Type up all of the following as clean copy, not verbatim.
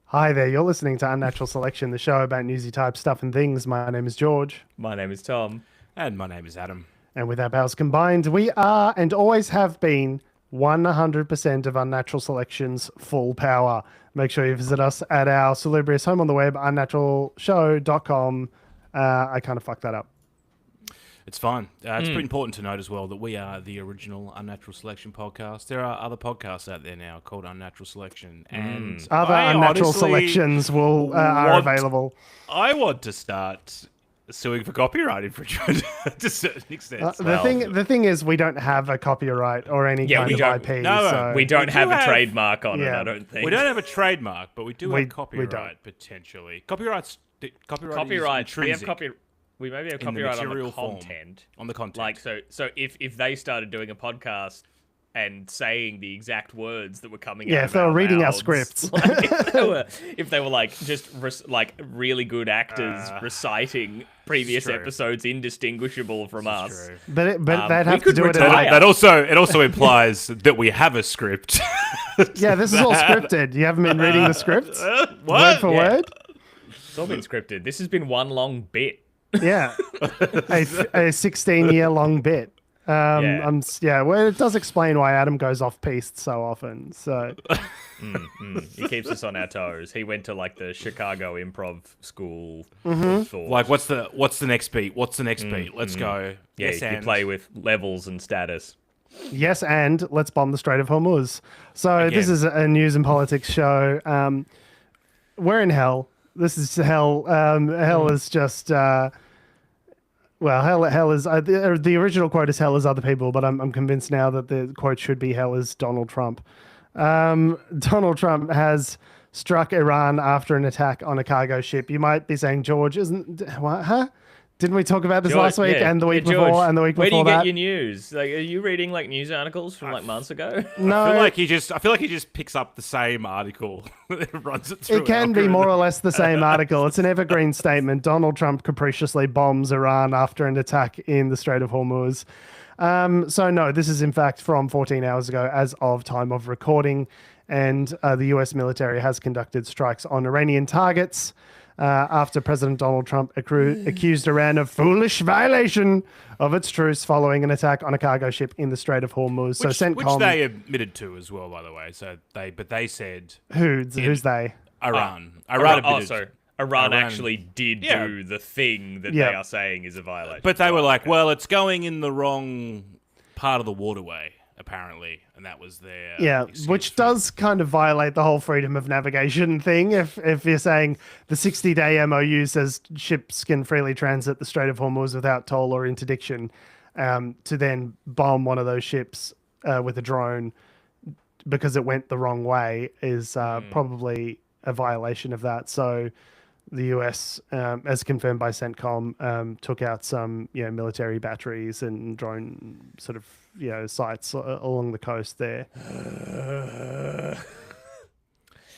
Hi there, you're listening to Unnatural Selection, the show about newsy type stuff and things. My name is George, My name is Tom. And my name is Adam. and with our powers combined, we are and always have been 100% of Unnatural Selection's full power. Make sure you visit us at our salubrious home on the web, unnaturalshow.com. I kind of fucked that up. It's fine. It's pretty important to note as well that we are the original Unnatural Selection podcast. There are other podcasts out there now called Unnatural Selection, and Other I unnatural honestly selections are want- available. I want to start suing for copyright infringement to a certain extent. The thing is, we don't have a copyright or any Yeah, kind we of don't- IP. no, so We don't do have a have- trademark on it, Yeah. I don't think. We don't have a trademark, but we do We- have copyright don't. potentially. Copyright is copyright. We have intrinsic We maybe have in the copyright on the material form. content. on the content. Like so, if they started doing a podcast and saying the exact words that were coming out, Yeah, of if they were our reading our mouths, scripts. like, if they were like just like really good actors reciting previous true. episodes indistinguishable from This us. is true. but they'd we have to could do it in retire. like That also implies that we have a script. yeah, this is all scripted. You haven't been reading the scripts word What? for Yeah. word. It's all been scripted. This has been one long bit. Yeah, a 16-year long bit. Well, it does explain why Adam goes off piste so often. So He keeps us on our toes. He went to like the Chicago Improv School. For Like, what's the next beat? What's the next beat? Let's go. yeah, Yes, you and. play with levels and status. yes, and let's bomb the Strait of Hormuz. So this Again. is a news and politics show. We're in hell. This is hell. Hell is just. Hell is the original quote is hell is other people, but I'm convinced now that the quote should be hell is Donald Trump. Donald Trump has struck Iran after an attack on a cargo ship. You might be saying, George, huh? Didn't we talk about this last week and the week George, before and the week where before do you that? get your news? Like, are you reading like news articles from like months ago? No, I feel like he just picks up the same article and runs it through. it can be algorithm. more or less the same article. It's an evergreen statement. Donald Trump capriciously bombs Iran after an attack in the Strait of Hormuz. So no, this is in fact from 14 hours ago as of time of recording. And the US military has conducted strikes on Iranian targets after President Donald Trump accused Iran of foolish violation of its truce following an attack on a cargo ship in the Strait of Hormuz. So Which CENTCOM, they admitted to as well, by the way. But they said who's they? Iran. Iran admitted. so Iran Iran- actually did Yeah. do the thing that Yeah. they are saying is a violation. But they were like, Okay. well, it's going in the wrong part of the waterway, apparently, and that was their Yeah, excuse which for- does kind of violate the whole freedom of navigation thing. If you're saying the 60-day MOU says ships can freely transit the Strait of Hormuz without toll or interdiction, to then bomb one of those ships with a drone because it went the wrong way is probably a violation of that. So the US, as confirmed by CENTCOM, took out some military batteries and drone sort of sites along the coast there.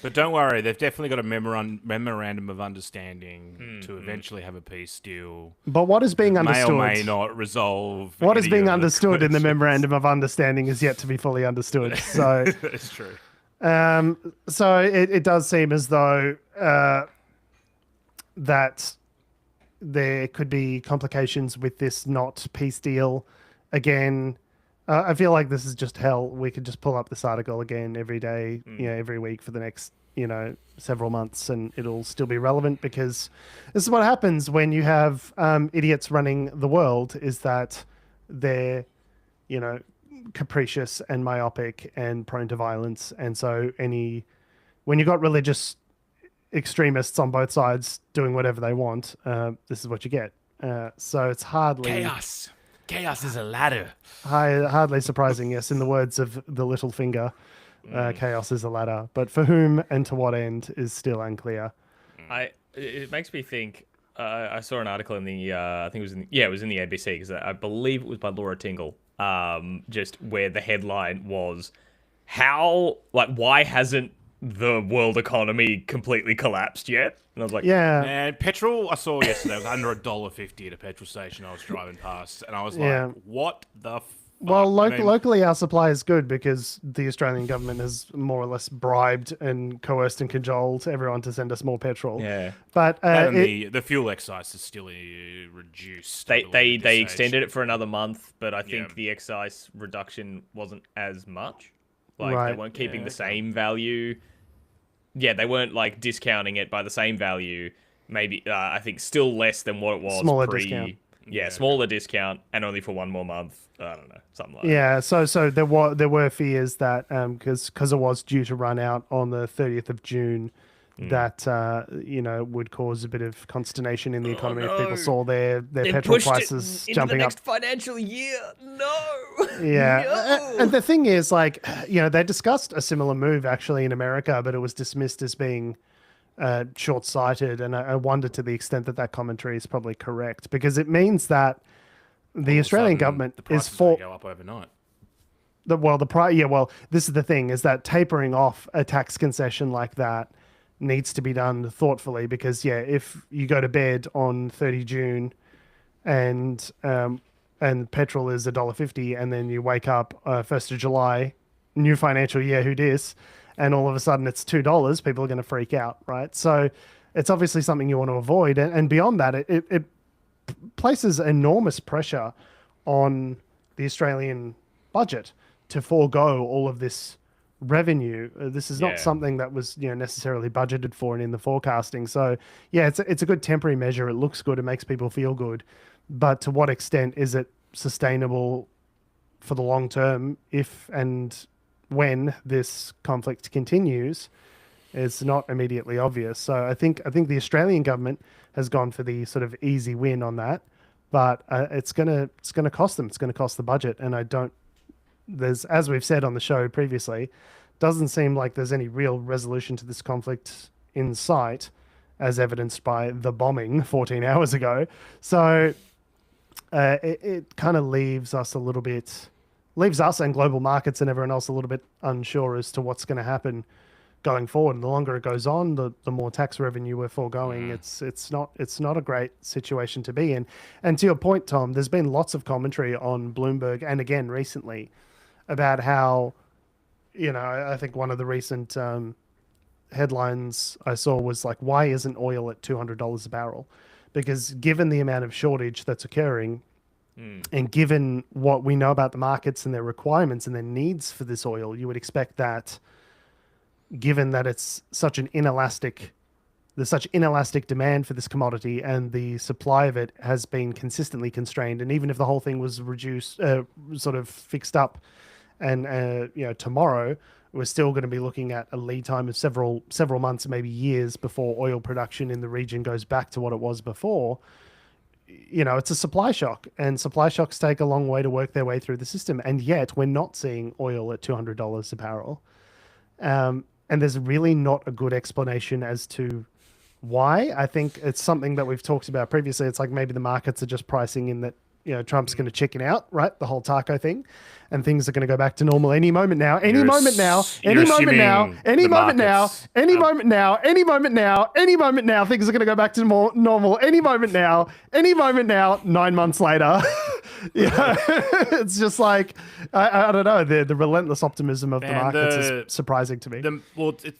But don't worry, they've definitely got a memorandum of understanding to eventually have a peace deal. But what is being May understood? or may not resolve. What is any being of understood in the questions. memorandum of understanding is yet to be fully understood. So, That's true. it does seem as though that there could be complications with this not peace deal. Again, I feel like this is just hell. We could just pull up this article again every day, every week for the next, several months, and it'll still be relevant because this is what happens when you have idiots running the world. Is that they're, capricious and myopic and prone to violence, and so when you got religious extremists on both sides doing whatever they want, this is what you get. So it's hardly Chaos is a ladder. hardly surprising. Yes, in the words of the little finger, chaos is a ladder, but for whom and to what end is still unclear. It makes me think. I saw an article in the I think it was in the ABC because I believe it was by Laura Tingle. Just where the headline was, why hasn't the world economy completely collapsed yet? And I was like, Yeah, And petrol, I saw yesterday, was under $1.50 at a petrol station I was driving past, and I was like, Yeah. what the Well, I mean- locally, our supply is good because the Australian government has more or less bribed and coerced and cajoled everyone to send us more petrol. Yeah. But And the fuel excise is still reduced. I believe, They at this extended stage. it for another month, but I think Yeah. the excise reduction wasn't as much. Like they Right. weren't keeping the okay. same value. Yeah, they weren't like discounting it by the same value. Maybe I think still less than what it was Smaller pre. discount. Yeah, smaller discount and only for one more month. I don't know, something like that. yeah, so there were fears that because it was due to run out on the 30th of June, that would cause a bit of consternation in the economy if people no. saw their They petrol pushed prices it into jumping the up. next financial year. No. Yeah. No. And the thing is, like, they discussed a similar move actually in America, but it was dismissed as being short-sighted. And I wonder to the extent that that commentary is probably correct, because it means that the All of a Australian sudden, government the is prices for go up overnight. this is the thing, is that tapering off a tax concession like that needs to be done thoughtfully, because if you go to bed on 30 June and petrol is $1.50, and then you wake up 1st of July, new financial year, who dis, and all of a sudden it's $2, people are going to freak out, right? So it's obviously something you want to avoid, and beyond that, it places enormous pressure on the Australian budget to forego all of this revenue. This is not Yeah. something that was necessarily budgeted for and in the forecasting. So it's a good temporary measure. It looks good. It makes people feel good, but to what extent is it sustainable for the long term if and when this conflict continues? It's not immediately obvious. So I think the Australian government has gone for the sort of easy win on that, but it's gonna cost them. It's gonna cost the budget, and there's, as we've said on the show previously, doesn't seem like there's any real resolution to this conflict in sight, as evidenced by the bombing 14 hours ago. So it kind of leaves us and global markets and everyone else a little bit unsure as to what's going to happen going forward. And the longer it goes on, the more tax revenue we're foregoing. It's not a great situation to be in. And to your point, Tom, there's been lots of commentary on Bloomberg and again recently about how, I think one of the recent headlines I saw was like, why isn't oil at $200 a barrel? Because given the amount of shortage that's occurring, and given what we know about the markets and their requirements and their needs for this oil, you would expect that, given that it's such an inelastic, there's such inelastic demand for this commodity and the supply of it has been consistently constrained. And even if the whole thing was reduced, sort of fixed up, and tomorrow, we're still going to be looking at a lead time of several months, maybe years, before oil production in the region goes back to what it was before. It's a supply shock, and supply shocks take a long way to work their way through the system. And yet we're not seeing oil at $200 a barrel. And there's really not a good explanation as to why. I think it's something that we've talked about previously. It's like maybe the markets are just pricing in that, Trump's going to chicken out, right? The whole taco thing, and things are going to go back to normal any moment now, any moment now, things are going to go back to more normal any moment now, 9 months later. It's just like, I don't know, the relentless optimism of the markets is surprising to me.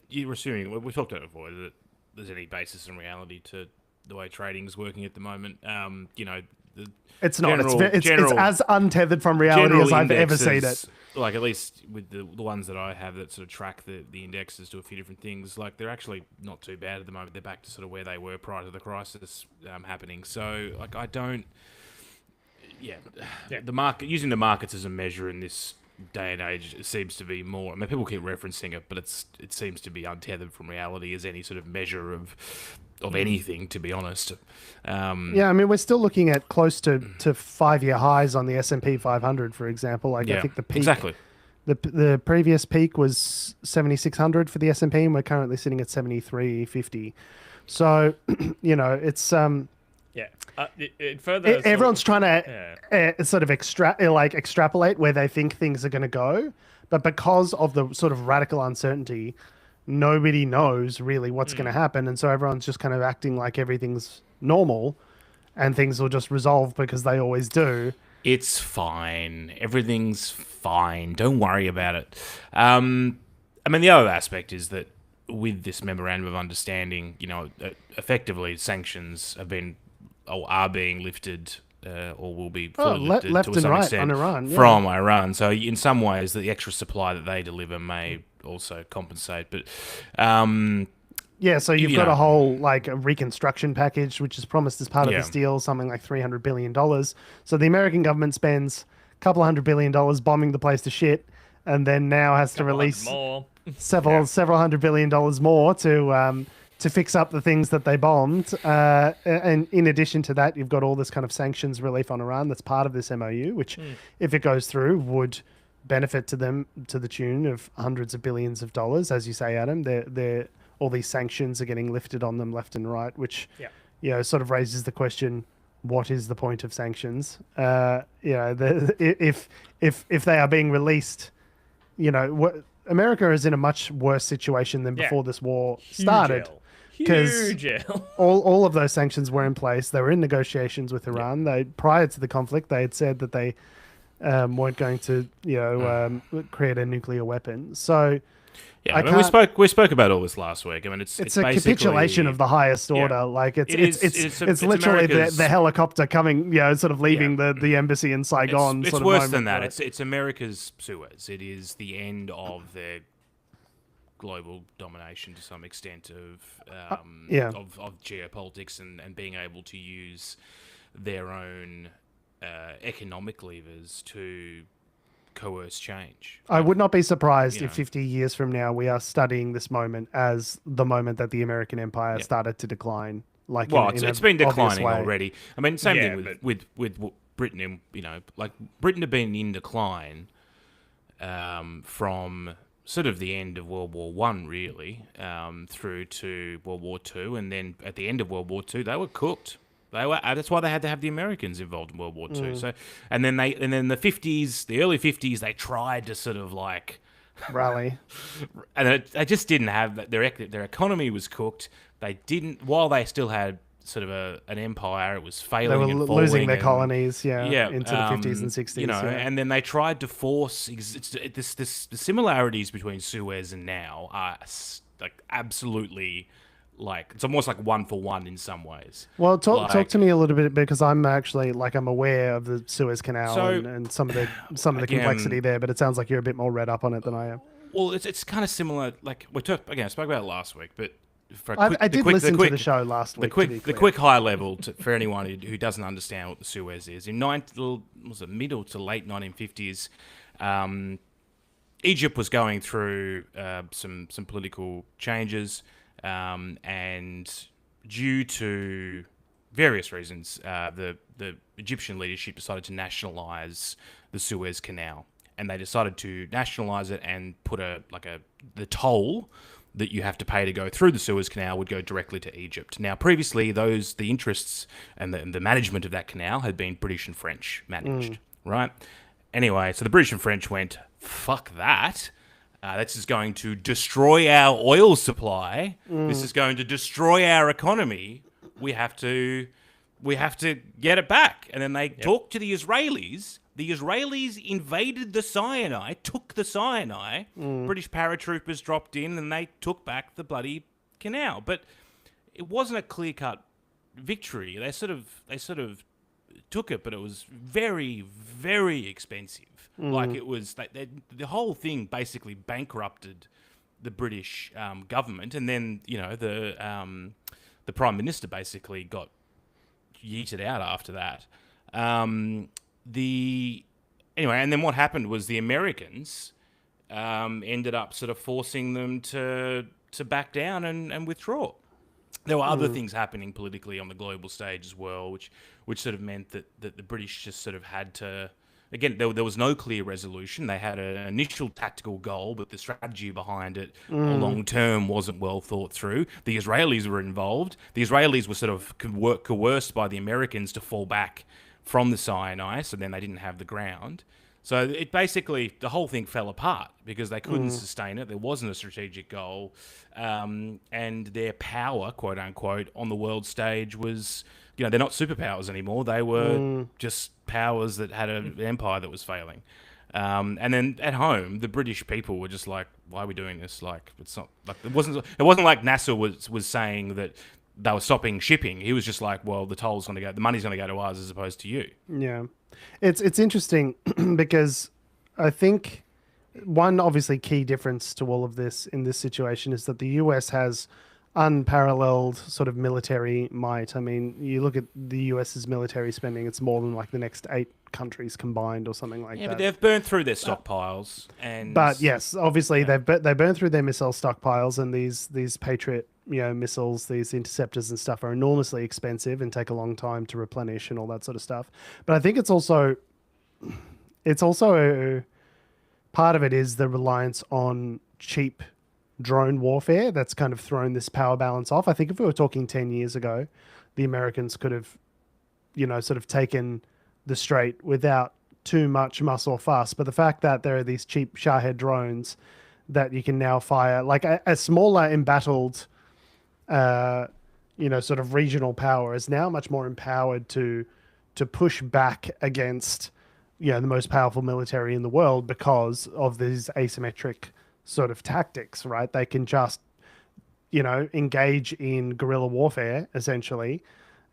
You're assuming, we've talked about it before, that there's any basis in reality to the way trading's working at the moment. It's not. It's as untethered from reality as I've ever seen it. Like, at least with the ones that I have that sort of track the indexes to a few different things, like, they're actually not too bad at the moment. They're back to sort of where they were prior to the crisis happening. So, like, I don't... Yeah. The market, using the markets as a measure in this day and age, it seems to be more... I mean, people keep referencing it, but it seems to be untethered from reality as any sort of measure of anything, to be honest. I mean, we're still looking at close to 5-year highs on the S&P 500, for example. Like, I think the peak, exactly. The previous peak was 7,600 for the S&P, and we're currently sitting at 7,350. So, it's everyone's trying to sort of extrapolate where they think things are going to go, but because of the sort of radical uncertainty, nobody knows really what's going to happen, and so everyone's just kind of acting like everything's normal and things will just resolve because they always do. It's fine. Everything's fine. Don't worry about it. I mean, the other aspect is that with this memorandum of understanding, effectively sanctions have been or are being lifted or will be fully lifted left to and some right extent on Iran, yeah. from Iran. So in some ways, the extra supply that they deliver may also compensate. But Yeah, so you've You got know. a whole like a reconstruction package, which is promised as part of Yeah. this deal, something like $300 billion. So the American government spends a couple $100 billion bombing the place to shit, and then now has to release more. several $100 billion more to fix up the things that they bombed. And in addition to that, you've got all this kind of sanctions relief on Iran that's part of this MOU, which, if it goes through, would benefit to them to the tune of hundreds of billions of dollars. As you say, Adam, they're all these sanctions are getting lifted on them left and right, which sort of raises the question: what is the point of sanctions? If they are being released, America is in a much worse situation than before this war started. Huge L. All of those sanctions were in place. They were in negotiations with Iran. They prior to the conflict, they had said that they weren't going to create a nuclear weapon. So yeah, I mean, we spoke about all this last week. I mean, it's a basically capitulation of the highest order. Like it's literally the helicopter coming, sort of leaving the embassy in Saigon. It's sort of worse moment, than that. right? It's America's Suez. It is the end of their global domination to some extent of geopolitics and being able to use their own economic levers to coerce change. I would not be surprised if 50 years from now we are studying this moment as the moment that the American empire started to decline. Like, It's been declining way. already. I mean, same thing with Britain. Like Britain had been in decline from sort of the end of World War One, really, through to World War Two, and then at the end of World War Two, they were cooked. That's why they had to have the Americans involved in World War Two. So, and then the early 50s, they tried to sort of like rally, and they just didn't have their economy was cooked. They didn't, while they still had sort of an empire, it was failing. They were and falling losing their and, colonies, into the 50s and 60s. And then they tried to force the similarities between Suez and now are like absolutely. Like it's almost like one for one in some ways. Well, talk to me a little bit because I'm actually I'm aware of the Suez Canal and some of the complexity there, but it sounds like you're a bit more read up on it than I am. Well, it's kind of similar. Like I spoke about it last week, but I did listen to the show last week. The quick high level for anyone who doesn't understand what the Suez is. In middle to late 1950s, Egypt was going through some political changes. And due to various reasons, the Egyptian leadership decided to nationalize the Suez Canal, and they decided to nationalize it and put the toll that you have to pay to go through the Suez Canal would go directly to Egypt. Now, previously, the interests and the management of that canal had been British and French managed, right? Anyway, so the British and French went, fuck that. This is going to destroy our oil supply. This is going to destroy our economy. We have to get it back. And then they talked to the Israelis. The Israelis invaded the Sinai, took the Sinai. British paratroopers dropped in, and they took back the bloody canal. But it wasn't a clear-cut victory. They sort of took it, but it was very, very expensive. Like it was, the whole thing basically bankrupted the British government, and then the Prime Minister basically got yeeted out after that. And then what happened was the Americans ended up sort of forcing them to back down and withdraw. There were other things happening politically on the global stage as well, which sort of meant that the British just sort of had to. Again, there was no clear resolution. They had an initial tactical goal, but the strategy behind it, long term, wasn't well thought through. The Israelis were involved. The Israelis were sort of coerced by the Americans to fall back from the Sinai, so then they didn't have the ground. So it basically, the whole thing fell apart because they couldn't sustain it. There wasn't a strategic goal. And their power, quote unquote, on the world stage was they're not superpowers anymore. They were just powers that had an empire that was failing. And then at home, the British people were just like, "Why are we doing this? Like, it's not like it wasn't like NASA was saying that they were stopping shipping. He was just like, well, the money's going to go to us as opposed to you." Yeah, it's interesting because I think one obviously key difference to all of this in this situation is that the US has unparalleled sort of military might. I mean, you look at the US's military spending; it's more than like the next 8 countries combined or something like that. Yeah, but they've burned through their stockpiles, But yes, obviously they burn through their missile stockpiles, and these Patriot missiles, these interceptors and stuff are enormously expensive and take a long time to replenish and all that sort of stuff. But I think it's also part of it is the reliance on cheap drone warfare that's kind of thrown this power balance off. I think if we were talking 10 years ago, the Americans could have, sort of taken the Strait without too much muss or fuss. But the fact that there are these cheap Shahed drones that you can now fire, like a smaller embattled, sort of regional power is now much more empowered to push back against, the most powerful military in the world because of these asymmetric sort of tactics, right? They can just, engage in guerrilla warfare essentially,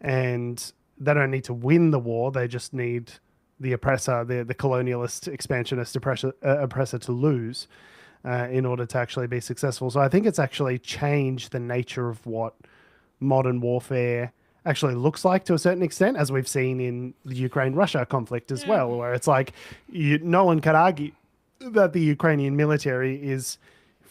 and they don't need to win the war. They just need the oppressor, the colonialist, expansionist oppressor to lose in order to actually be successful. So I think it's actually changed the nature of what modern warfare actually looks like to a certain extent, as we've seen in the Ukraine-Russia conflict as well, where it's like no one could argue that the Ukrainian military is,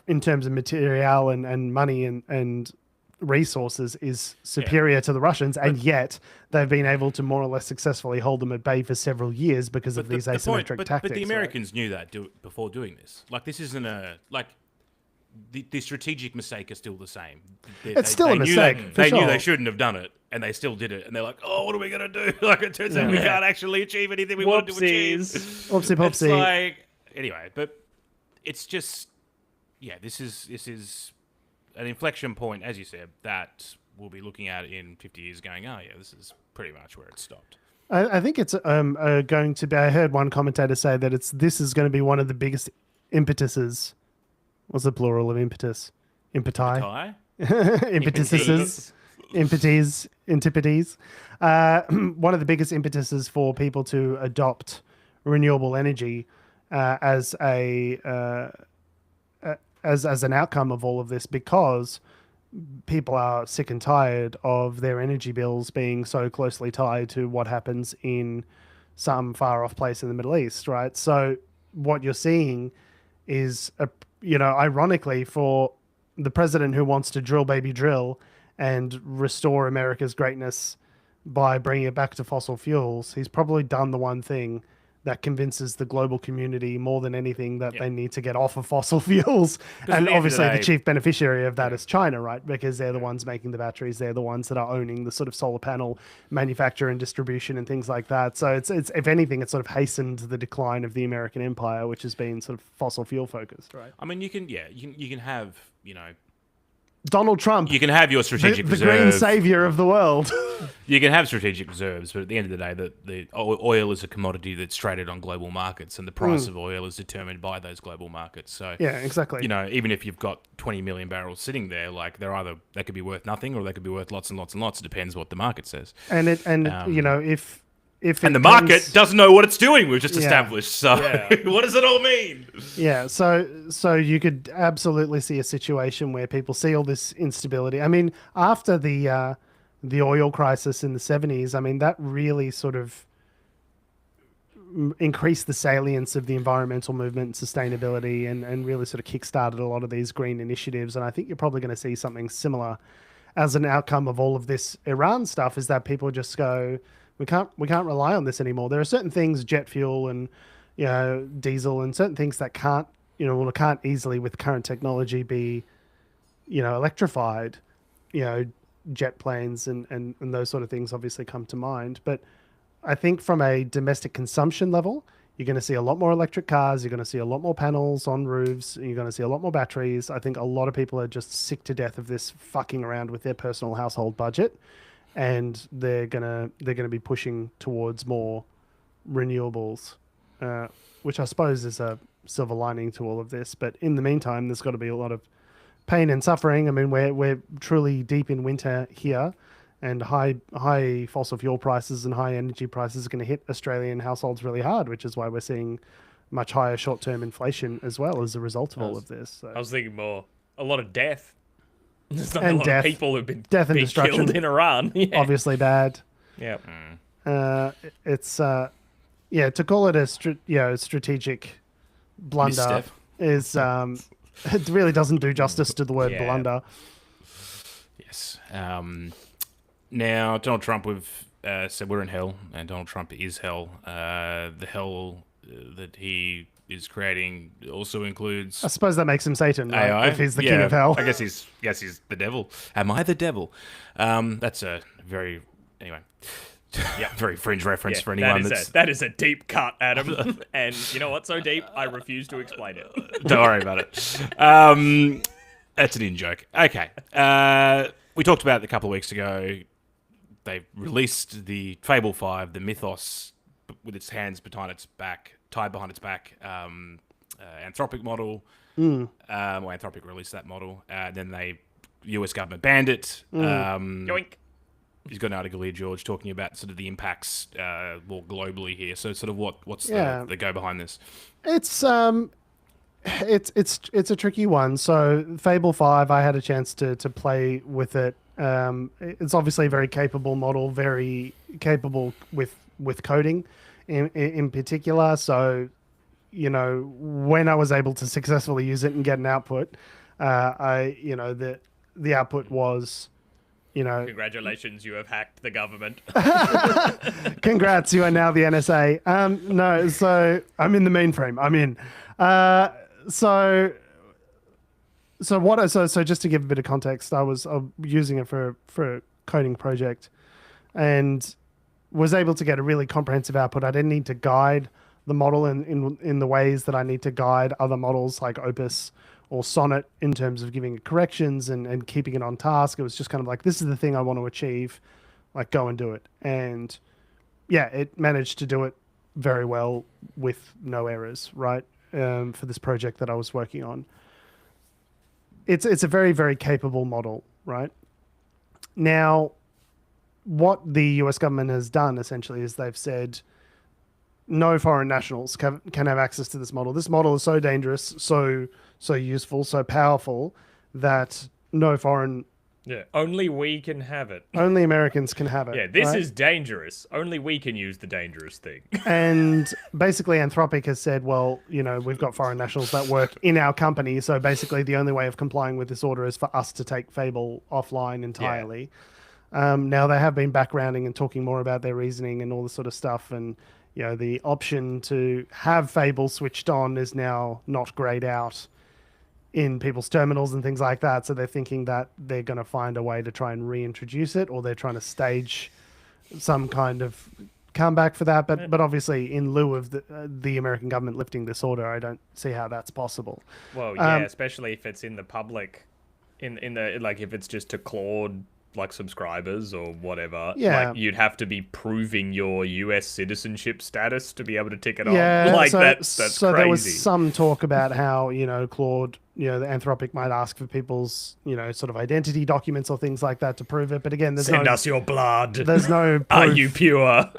in terms of material and money and resources, is superior to the Russians, and yet they've been able to more or less successfully hold them at bay for several years because of these asymmetric tactics. But the Americans knew that before doing this. Like, this isn't the strategic mistake is still the same. It's still a mistake. They knew they shouldn't have done it, and they still did it. And they're like, "Oh, what are we gonna do?" Like, it turns out we can't actually achieve anything we wanted to achieve. Whoopsie popsy. It's like, anyway, but it's just, this is an inflection point, as you said, that we'll be looking at in 50 years, going, "Oh, yeah, this is pretty much where it stopped." I think it's going to be. I heard one commentator say that this is going to be one of the biggest impetuses. What's the plural of impetus? Impeti? Impetuses. Antipodes. One of the biggest impetuses for people to adopt renewable energy as an outcome of all of this, because people are sick and tired of their energy bills being so closely tied to what happens in some far off place in the Middle East, right? So what you're seeing is ironically, for the president who wants to drill baby drill and restore America's greatness by bringing it back to fossil fuels, he's probably done the one thing that convinces the global community more than anything that they need to get off of fossil fuels. And obviously the chief beneficiary of that is China, right? Because they're the ones making the batteries. They're the ones that are owning the sort of solar panel manufacture and distribution and things like that. So it's if anything, it's sort of hastened the decline of the American empire, which has been sort of fossil fuel focused, right? I mean, you can have, Donald Trump. You can have your strategic the reserve. green savior of the world. You can have strategic reserves, but at the end of the day, the oil is a commodity that's traded on global markets, and the price of oil is determined by those global markets. So yeah, exactly. Even if you've got 20 million barrels sitting there, like they could be worth nothing, or they could be worth lots and lots and lots. It depends what the market says. And if the market doesn't know what it's doing, we've just established. So what does it all mean? Yeah, so you could absolutely see a situation where people see all this instability. I mean, after the oil crisis in the 70s, I mean, that really sort of increased the salience of the environmental movement and sustainability, and really sort of kickstarted a lot of these green initiatives. And I think you're probably going to see something similar as an outcome of all of this Iran stuff, is that people just go, we can't rely on this anymore. There are certain things, jet fuel and diesel, and certain things that can't easily with current technology be electrified. Jet planes and those sort of things obviously come to mind. But I think from a domestic consumption level, you're going to see a lot more electric cars. You're going to see a lot more panels on roofs. You're going to see a lot more batteries. I think a lot of people are just sick to death of this fucking around with their personal household budget. and they're gonna be pushing towards more renewables, which I suppose is a silver lining to all of this. But in the meantime, there's got to be a lot of pain and suffering. I mean, we're truly deep in winter here, and high fossil fuel prices and high energy prices are going to hit Australian households really hard, which is why we're seeing much higher short-term inflation as well as a result of all of this. So. I was thinking more a lot of death. There's not And a lot death. of people who've been Death and being destruction. killed in Iran. Yeah. Obviously bad. Yeah. It's to call it a strategic blunder Misstep. is it really doesn't do justice to the word Yeah. blunder. Yes. Now, Donald Trump, we've said we're in hell, and Donald Trump is hell. The hell that he is creating also includes I suppose that makes him Satan, right? AI. If he's the king of hell. I guess he's the devil. Am I the devil? That's a very very fringe reference Yeah, for anyone that is a deep cut, Adam. And you know what's so deep? I refuse to explain it. Don't worry about it. That's an in-joke. Okay. We talked about it a couple of weeks ago. They released the Fable 5, the Mythos, with its hands tied behind its back, Anthropic model. Anthropic released that model. Then US government banned it. Yoink. He's got an article here, George, talking about sort of the impacts more globally here. So sort of what's Yeah. the go behind this? It's a tricky one. So Fable 5, I had a chance to play with it. It's obviously a very capable model, very capable with coding in particular. So, when I was able to successfully use it and get an output, the output was, Congratulations, you have hacked the government. congrats, you are now the NSA. No, so I'm in the mainframe. I'm in. So just to give a bit of context, I was using it for a coding project, and was able to get a really comprehensive output. I didn't need to guide the model in the ways that I need to guide other models like Opus or Sonnet in terms of giving it corrections and keeping it on task. It was just kind of like, this is the thing I want to achieve, like go and do it. And yeah, it managed to do it very well with no errors, right? For this project that I was working on. It's a very, very capable model, right? Now, what the US government has done essentially is they've said no foreign nationals can have access to this model. This model is so dangerous, so useful, so powerful that no foreign, Yeah, only we can have it. only Americans can have it. Yeah, this right? is dangerous. Only we can use the dangerous thing. And basically Anthropic has said, well, we've got foreign nationals that work in our company. So basically the only way of complying with this order is for us to take Fable offline entirely. Now they have been backgrounding and talking more about their reasoning and all this sort of stuff. And, the option to have Fable switched on is now not grayed out in people's terminals and things like that. So they're thinking that they're going to find a way to try and reintroduce it, or they're trying to stage some kind of comeback for that. But obviously, in lieu of the American government lifting this order, I don't see how that's possible. Well, yeah, especially if it's in the public, in the like if it's just to Claude like subscribers or whatever. Yeah. Like, you'd have to be proving your US citizenship status to be able to tick it Yeah, on. Like so, that's so crazy. there was some talk about how Claude, the Anthropic might ask for people's sort of identity documents or things like that to prove it. But again, Send us your blood. there's no proof, Are you pure?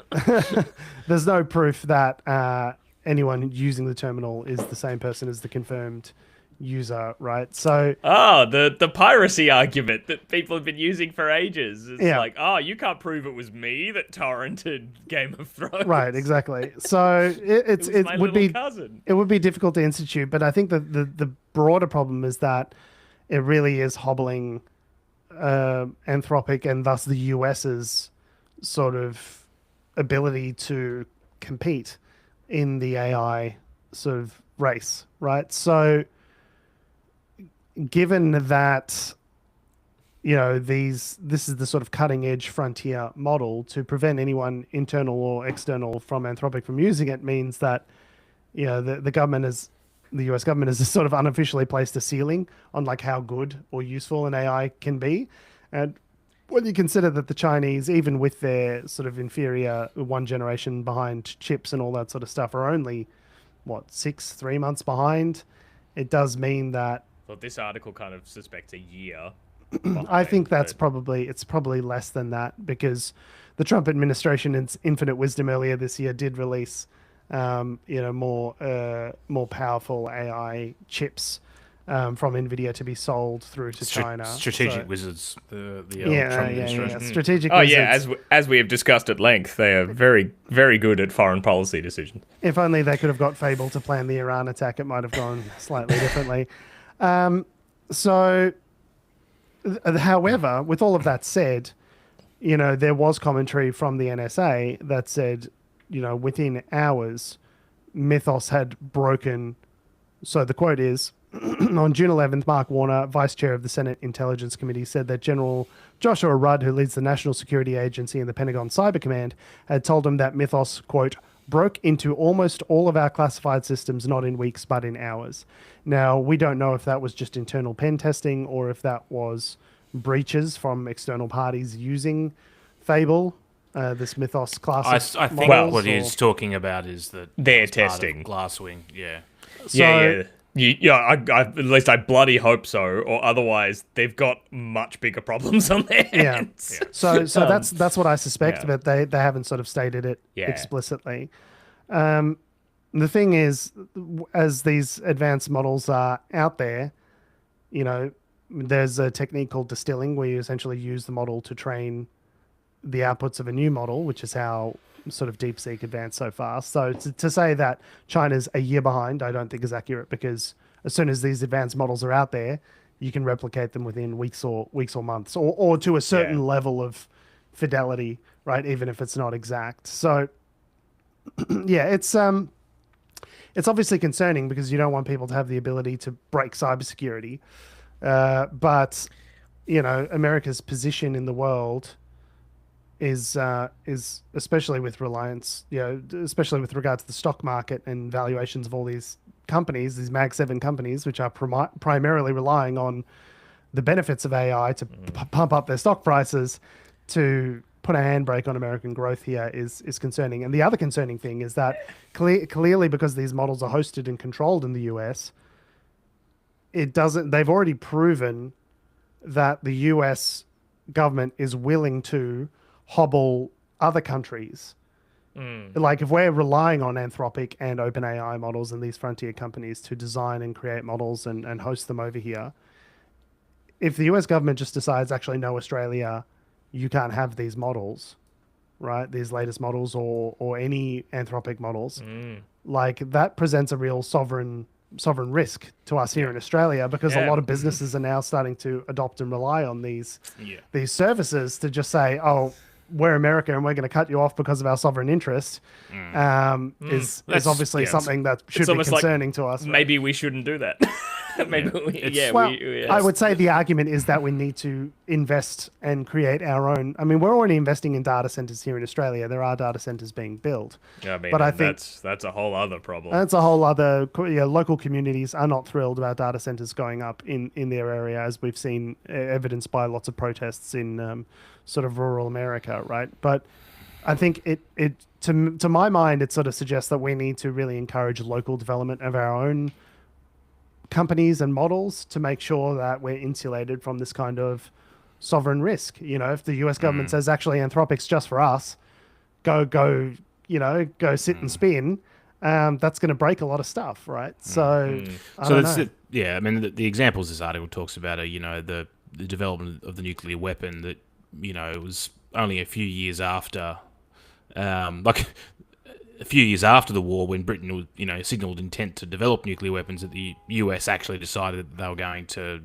there's no proof that anyone using the terminal is the same person as the confirmed user, right? So the piracy argument that people have been using for ages. It's Yeah. like, you can't prove it was me that torrented Game of Thrones. right, exactly. So It was my would little be cousin. it would be difficult to institute, but I think that the broader problem is that it really is hobbling Anthropic and thus the US's sort of ability to compete in the AI sort of race, right? So given that this is the sort of cutting edge frontier model, to prevent anyone internal or external from Anthropic from using it means that the US government has sort of unofficially placed a ceiling on like how good or useful an AI can be. And when you consider that the Chinese, even with their sort of inferior one generation behind chips and all that sort of stuff, are only, what, 3 months behind, it does mean that Well, this article kind of suspects a year. I think behind, that's but- probably less than that, because the Trump administration, in its infinite wisdom earlier this year, did release more powerful AI chips from Nvidia to be sold through to China. Strategic So- wizards, the Yeah, Trump yeah, administration. yeah. Strategic Oh wizards. yeah, as we have discussed at length, they are very, very good at foreign policy decisions. If only they could have got Fable to plan the Iran attack, it might have gone slightly differently. However, with all of that said, there was commentary from the NSA that said, within hours, Mythos had broken. So the quote is, on June 11th, Mark Warner, Vice Chair of the Senate Intelligence Committee, said that General Joshua Rudd, who leads the National Security Agency and the Pentagon Cyber Command, had told him that Mythos, quote, broke into almost all of our classified systems, not in weeks, but in hours. Now, we don't know if that was just internal pen testing or if that was breaches from external parties using Fable, this Mythos class. I think models, what or- he's talking about is that They're as part of testing. Glasswing. Yeah. Yeah. At least I bloody hope so, or otherwise they've got much bigger problems on their Yeah. hands. So that's what I suspect, yeah. but they haven't sort of stated it Yeah. explicitly. The thing is, as these advanced models are out there, there's a technique called distilling where you essentially use the model to train the outputs of a new model, which is how sort of DeepSeek advanced so fast. So to say that China's a year behind, I don't think is accurate, because as soon as these advanced models are out there, you can replicate them within weeks or months, or to a certain level of fidelity, right? Even if it's not exact. So yeah, it's obviously concerning because you don't want people to have the ability to break cybersecurity. But America's position in the world is especially with reliance, especially with regard to the stock market and valuations of all these companies, these Mag 7 companies, which are primarily relying on the benefits of AI to pump up their stock prices, to put a handbrake on American growth here is concerning. And the other concerning thing is that clearly, because these models are hosted and controlled in the US, they've already proven that the US government is willing to hobble other countries. Like, if we're relying on Anthropic and OpenAI models and these frontier companies to design and create models and host them over here, if the US government just decides, actually, no, Australia, you can't have these models, right? These latest models or any Anthropic models, like, that presents a real sovereign risk to us here in Australia, because a lot of businesses are now starting to adopt and rely on these services to just say, oh, we're America and we're going to cut you off because of our sovereign interest, is obviously something that should be concerning to us. Right? Maybe we shouldn't do that. Maybe I would say the argument is that we need to invest and create our own. I mean, we're already investing in data centers here in Australia. There are data centers being built. I mean, but I think that's a whole other problem. that's a whole other. Local communities are not thrilled about data centers going up in their area, as we've seen evidenced by lots of protests in sort of rural America, right? But I think to my mind, it sort of suggests that we need to really encourage local development of our own companies and models to make sure that we're insulated from this kind of sovereign risk. If the US government says, actually, Anthropic's just for us, go sit and spin, that's going to break a lot of stuff, right? So, I don't know. I mean, the examples this article talks about are, the development of the nuclear weapon that, it was only a few years after, a few years after the war, when Britain, signaled intent to develop nuclear weapons, that the US actually decided that they were going to,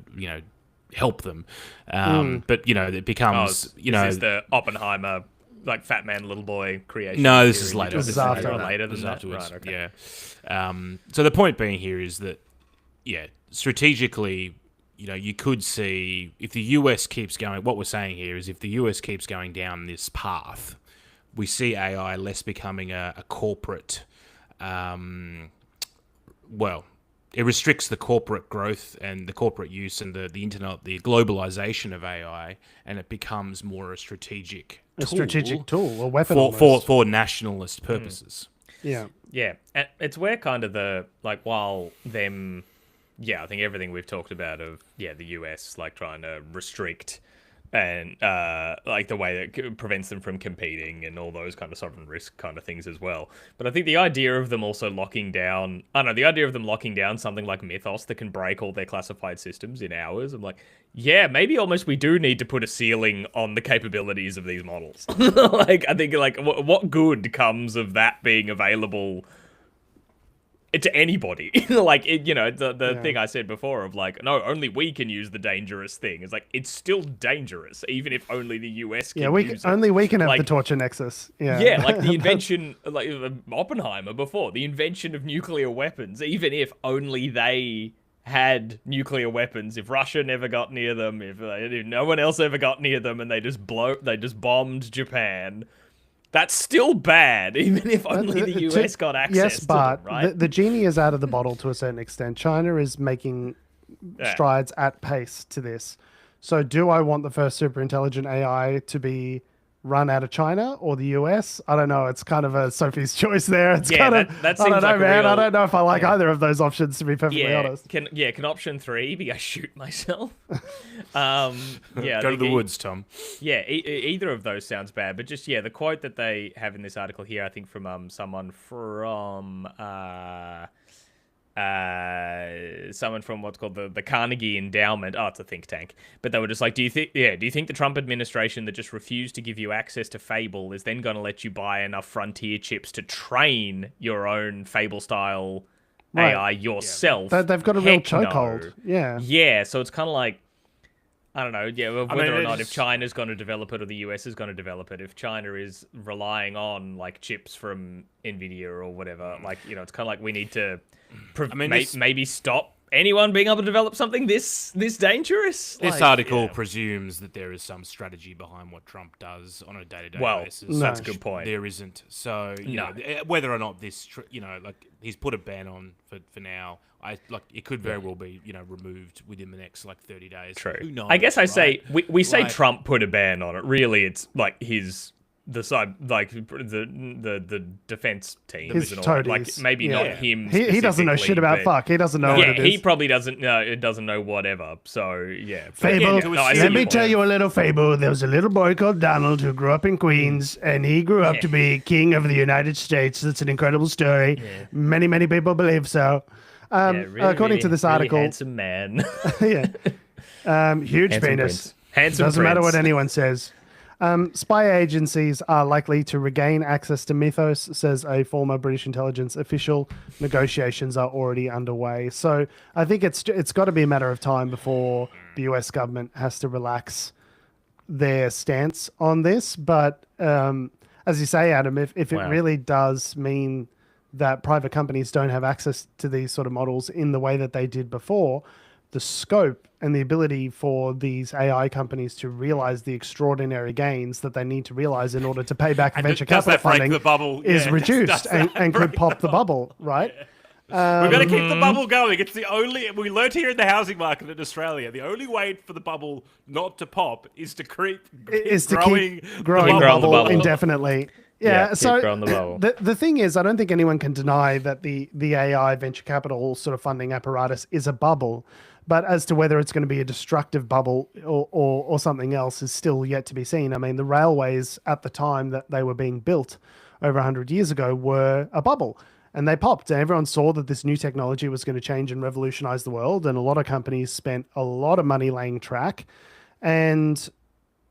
help them. But it becomes, this is the Oppenheimer, like Fat Man Little Boy creation. No, this is later. This is after that. Later This than is that. afterwards. Right, okay. Yeah. So the point being here is that, strategically, you could see if the US keeps going. What we're saying here is, if the US keeps going down this path, we see AI less becoming a corporate, it restricts the corporate growth and the corporate use and the internet, the globalization of AI, and it becomes more a strategic tool, a weapon for nationalist purposes. Yeah. Yeah, and it's where kind of while them, I think everything we've talked about of the US like trying to restrict and like the way that prevents them from competing and all those kind of sovereign risk kind of things as well. But I think the idea of them also locking down, the idea of them locking down something like Mythos that can break all their classified systems in hours, I'm like, maybe almost we do need to put a ceiling on the capabilities of these models. Like, I think like what good comes of that being available to anybody? Like, the thing I said before of like, no, only we can use the dangerous thing. It's like, it's still dangerous, even if only the US can use it. Only we can have like, the torture nexus. Yeah, yeah, like the invention, like Oppenheimer before, the invention of nuclear weapons, even if only they had nuclear weapons, if Russia never got near them, if no one else ever got near them, and they just bombed Japan, that's still bad, even if only the US got access to them, right? The genie is out of the bottle to a certain extent. China is making strides at pace to this. So do I want the first super intelligent AI to be run out of China or the US? I don't know. It's kind of a Sophie's choice there. It's kind of, that I seems don't know, like man. I don't know if I like either of those options, to be perfectly honest. Can option 3 be I shoot myself? Go to the woods, Tom. Yeah, either of those sounds bad, but just the quote that they have in this article here, I think from someone from what's called the Carnegie Endowment. Oh, it's a think tank. But they were just like, do you think the Trump administration that just refused to give you access to Fable is then going to let you buy enough frontier chips to train your own Fable style AI yourself? They've got a real chokehold. No. Yeah, so it's kind of like, I don't know, whether or not if China's going to develop it or the US is going to develop it. If China is relying on like chips from Nvidia or whatever, like, it's kind of like we need to maybe stop anyone being able to develop something this dangerous. This article presumes that there is some strategy behind what Trump does on a day-to-day basis. That's a good point. There isn't. So, whether or not this, like he's put a ban on for now. It could very well be, removed within the next 30 days. True. Who knows, I guess I say we say Like- Trump put a ban on it. Really, it's like the side, like the defense team, His isn't all, like toadies. maybe not him. He doesn't know shit about but- fuck. He doesn't know what it is. he probably doesn't know whatever. So yeah. Fable. I see Let me your tell point. you a little fable. There was a little boy called Donald who grew up in Queens, and he grew up to be king of the United States. That's an incredible story. Many, many people believe so. According to this article, really handsome man. huge Handsome penis. prince. Handsome Doesn't matter what prince. anyone says. Spy agencies are likely to regain access to Mythos, says a former British intelligence official. Negotiations are already underway. So I think it's got to be a matter of time before the US government has to relax their stance on this. But as you say, Adam, if it really does mean that private companies don't have access to these sort of models in the way that they did before, the scope and the ability for these AI companies to realize the extraordinary gains that they need to realize in order to pay back venture does capital that break funding the bubble? is Yeah, reduced does and that could break pop the bubble, right? We've got to keep the bubble going. It's the only we learned here in the housing market in Australia. The only way for the bubble not to pop is to keep growing the growing the bubble bubble. indefinitely. Yeah, keep so growing the bubble. the thing is, I don't think anyone can deny that the AI venture capital sort of funding apparatus is a bubble. But as to whether it's going to be a destructive bubble or something else is still yet to be seen. I mean, the railways at the time that they were being built over 100 years ago were a bubble. And they popped, and everyone saw that this new technology was going to change and revolutionize the world. And a lot of companies spent a lot of money laying track. And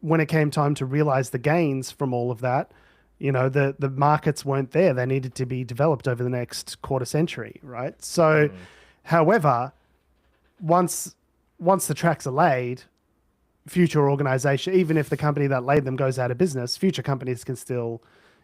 when it came time to realize the gains from all of that, the markets weren't there. They needed to be developed over the next quarter century, right? So, however, once the tracks are laid, future organization, even if the company that laid them goes out of business, future companies can still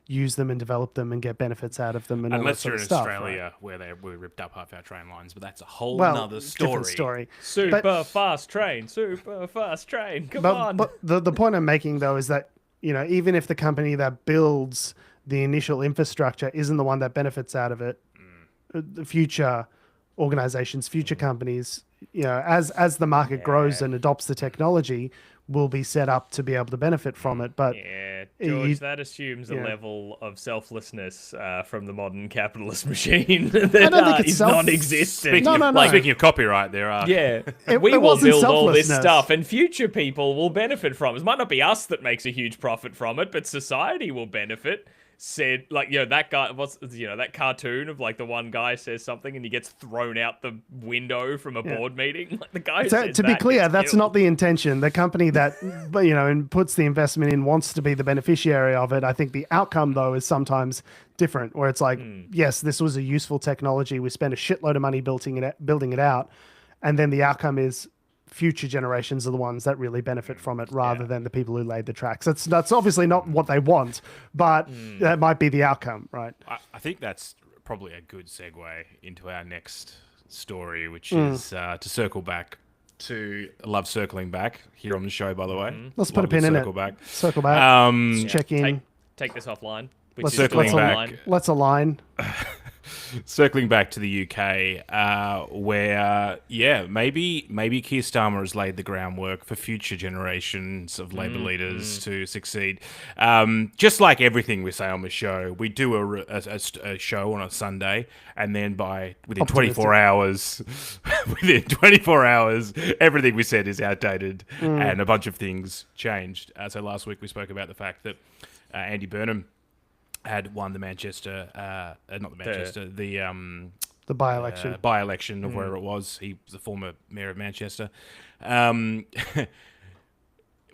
use them and develop them and get benefits out of them. And Unless all you're that in sort of stuff, Australia, where we ripped up half our train lines, but that's a whole right? nother story. Different story. Super fast train. Come on. But the point I'm making though is that even if the company that builds the initial infrastructure isn't the one that benefits out of it, the future organizations, future companies, as the market grows and adopts the technology, will be set up to be able to benefit from it. But Yeah, George, that assumes a level of selflessness from the modern capitalist machine that is non-existent. Speaking of copyright, there are. Yeah, we will build all this stuff, and future people will benefit from it. It might not be us that makes a huge profit from it, but society will benefit. Said that guy, that cartoon of like the one guy says something and he gets thrown out the window from a board meeting. Like the guy to be clear, that's not the intention. The company that and puts the investment in wants to be the beneficiary of it. I think the outcome though is sometimes different, where it's like, yes, this was a useful technology. We spent a shitload of money building it out, and then the outcome is future generations are the ones that really benefit from it rather than the people who laid the tracks. That's obviously not what they want, but that might be the outcome, right? I think that's probably a good segue into our next story, which is to circle back to love circling back here on the show, by the way. Let's put a pin in it. Circle back. Let's check in. Take this offline. Let's align. Circling back to the UK, where maybe Keir Starmer has laid the groundwork for future generations of Labor leaders to succeed. Just like everything we say on the show, we do a show on a Sunday, and then within 24 hours, everything we said is outdated, and a bunch of things changed. So last week we spoke about the fact that Andy Burnham had won the the by-election of where it was. He was the former mayor of Manchester.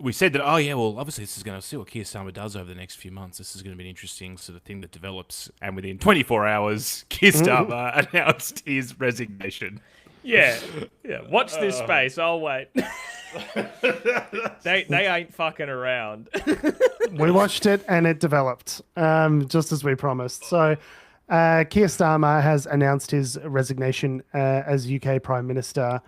We said that, obviously this is going to see what Keir Starmer does over the next few months. This is going to be an interesting sort of thing that develops. And within 24 hours, Keir Starmer announced his resignation. Yeah. Watch this space. I'll wait. They ain't fucking around. We watched it and it developed, just as we promised. So, Keir Starmer has announced his resignation as UK Prime Minister.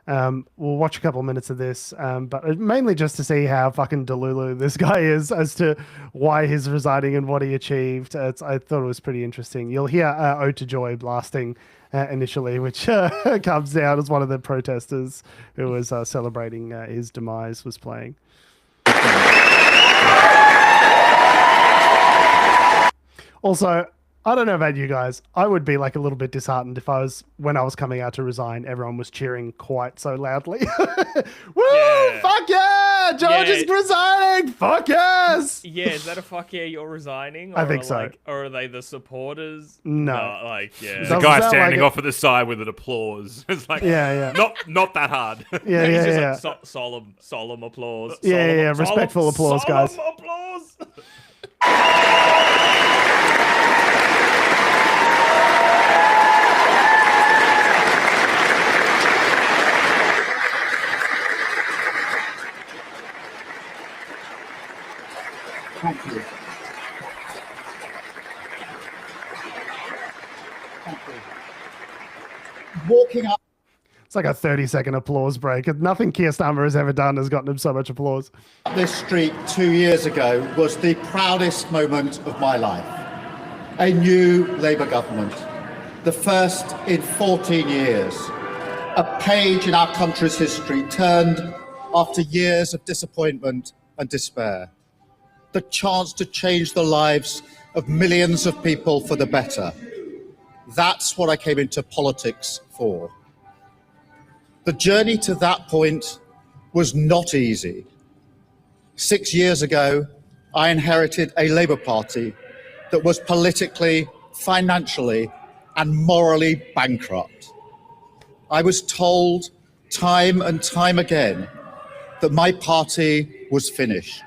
We'll watch a couple of minutes of this, but mainly just to see how fucking delulu this guy is as to why he's resigning and what he achieved. I thought it was pretty interesting. You'll hear Ode to Joy blasting initially, which comes out as one of the protesters who was celebrating his demise was playing. Also, I don't know about you guys. I would be like a little bit disheartened if when I was coming out to resign, everyone was cheering quite so loudly. Woo! Yeah. Fuck yeah! George is resigning! Fuck yes! Yeah, is that a fuck yeah, you're resigning? Or I think so. Or are they the supporters? No. The guy standing off at the side with an applause. It's like, not that hard. Like solemn applause. Respectful applause, guys. Solemn applause! Thank you. Walking up. It's like a 30-second applause break. Nothing Keir Starmer has ever done has gotten him so much applause. This street 2 years ago was the proudest moment of my life. A new Labour government, the first in 14 years. A page in our country's history turned after years of disappointment and despair. The chance to change the lives of millions of people for the better. That's what I came into politics for. The journey to that point was not easy. 6 years ago, I inherited a Labour Party that was politically, financially, and morally bankrupt. I was told time and time again that my party was finished,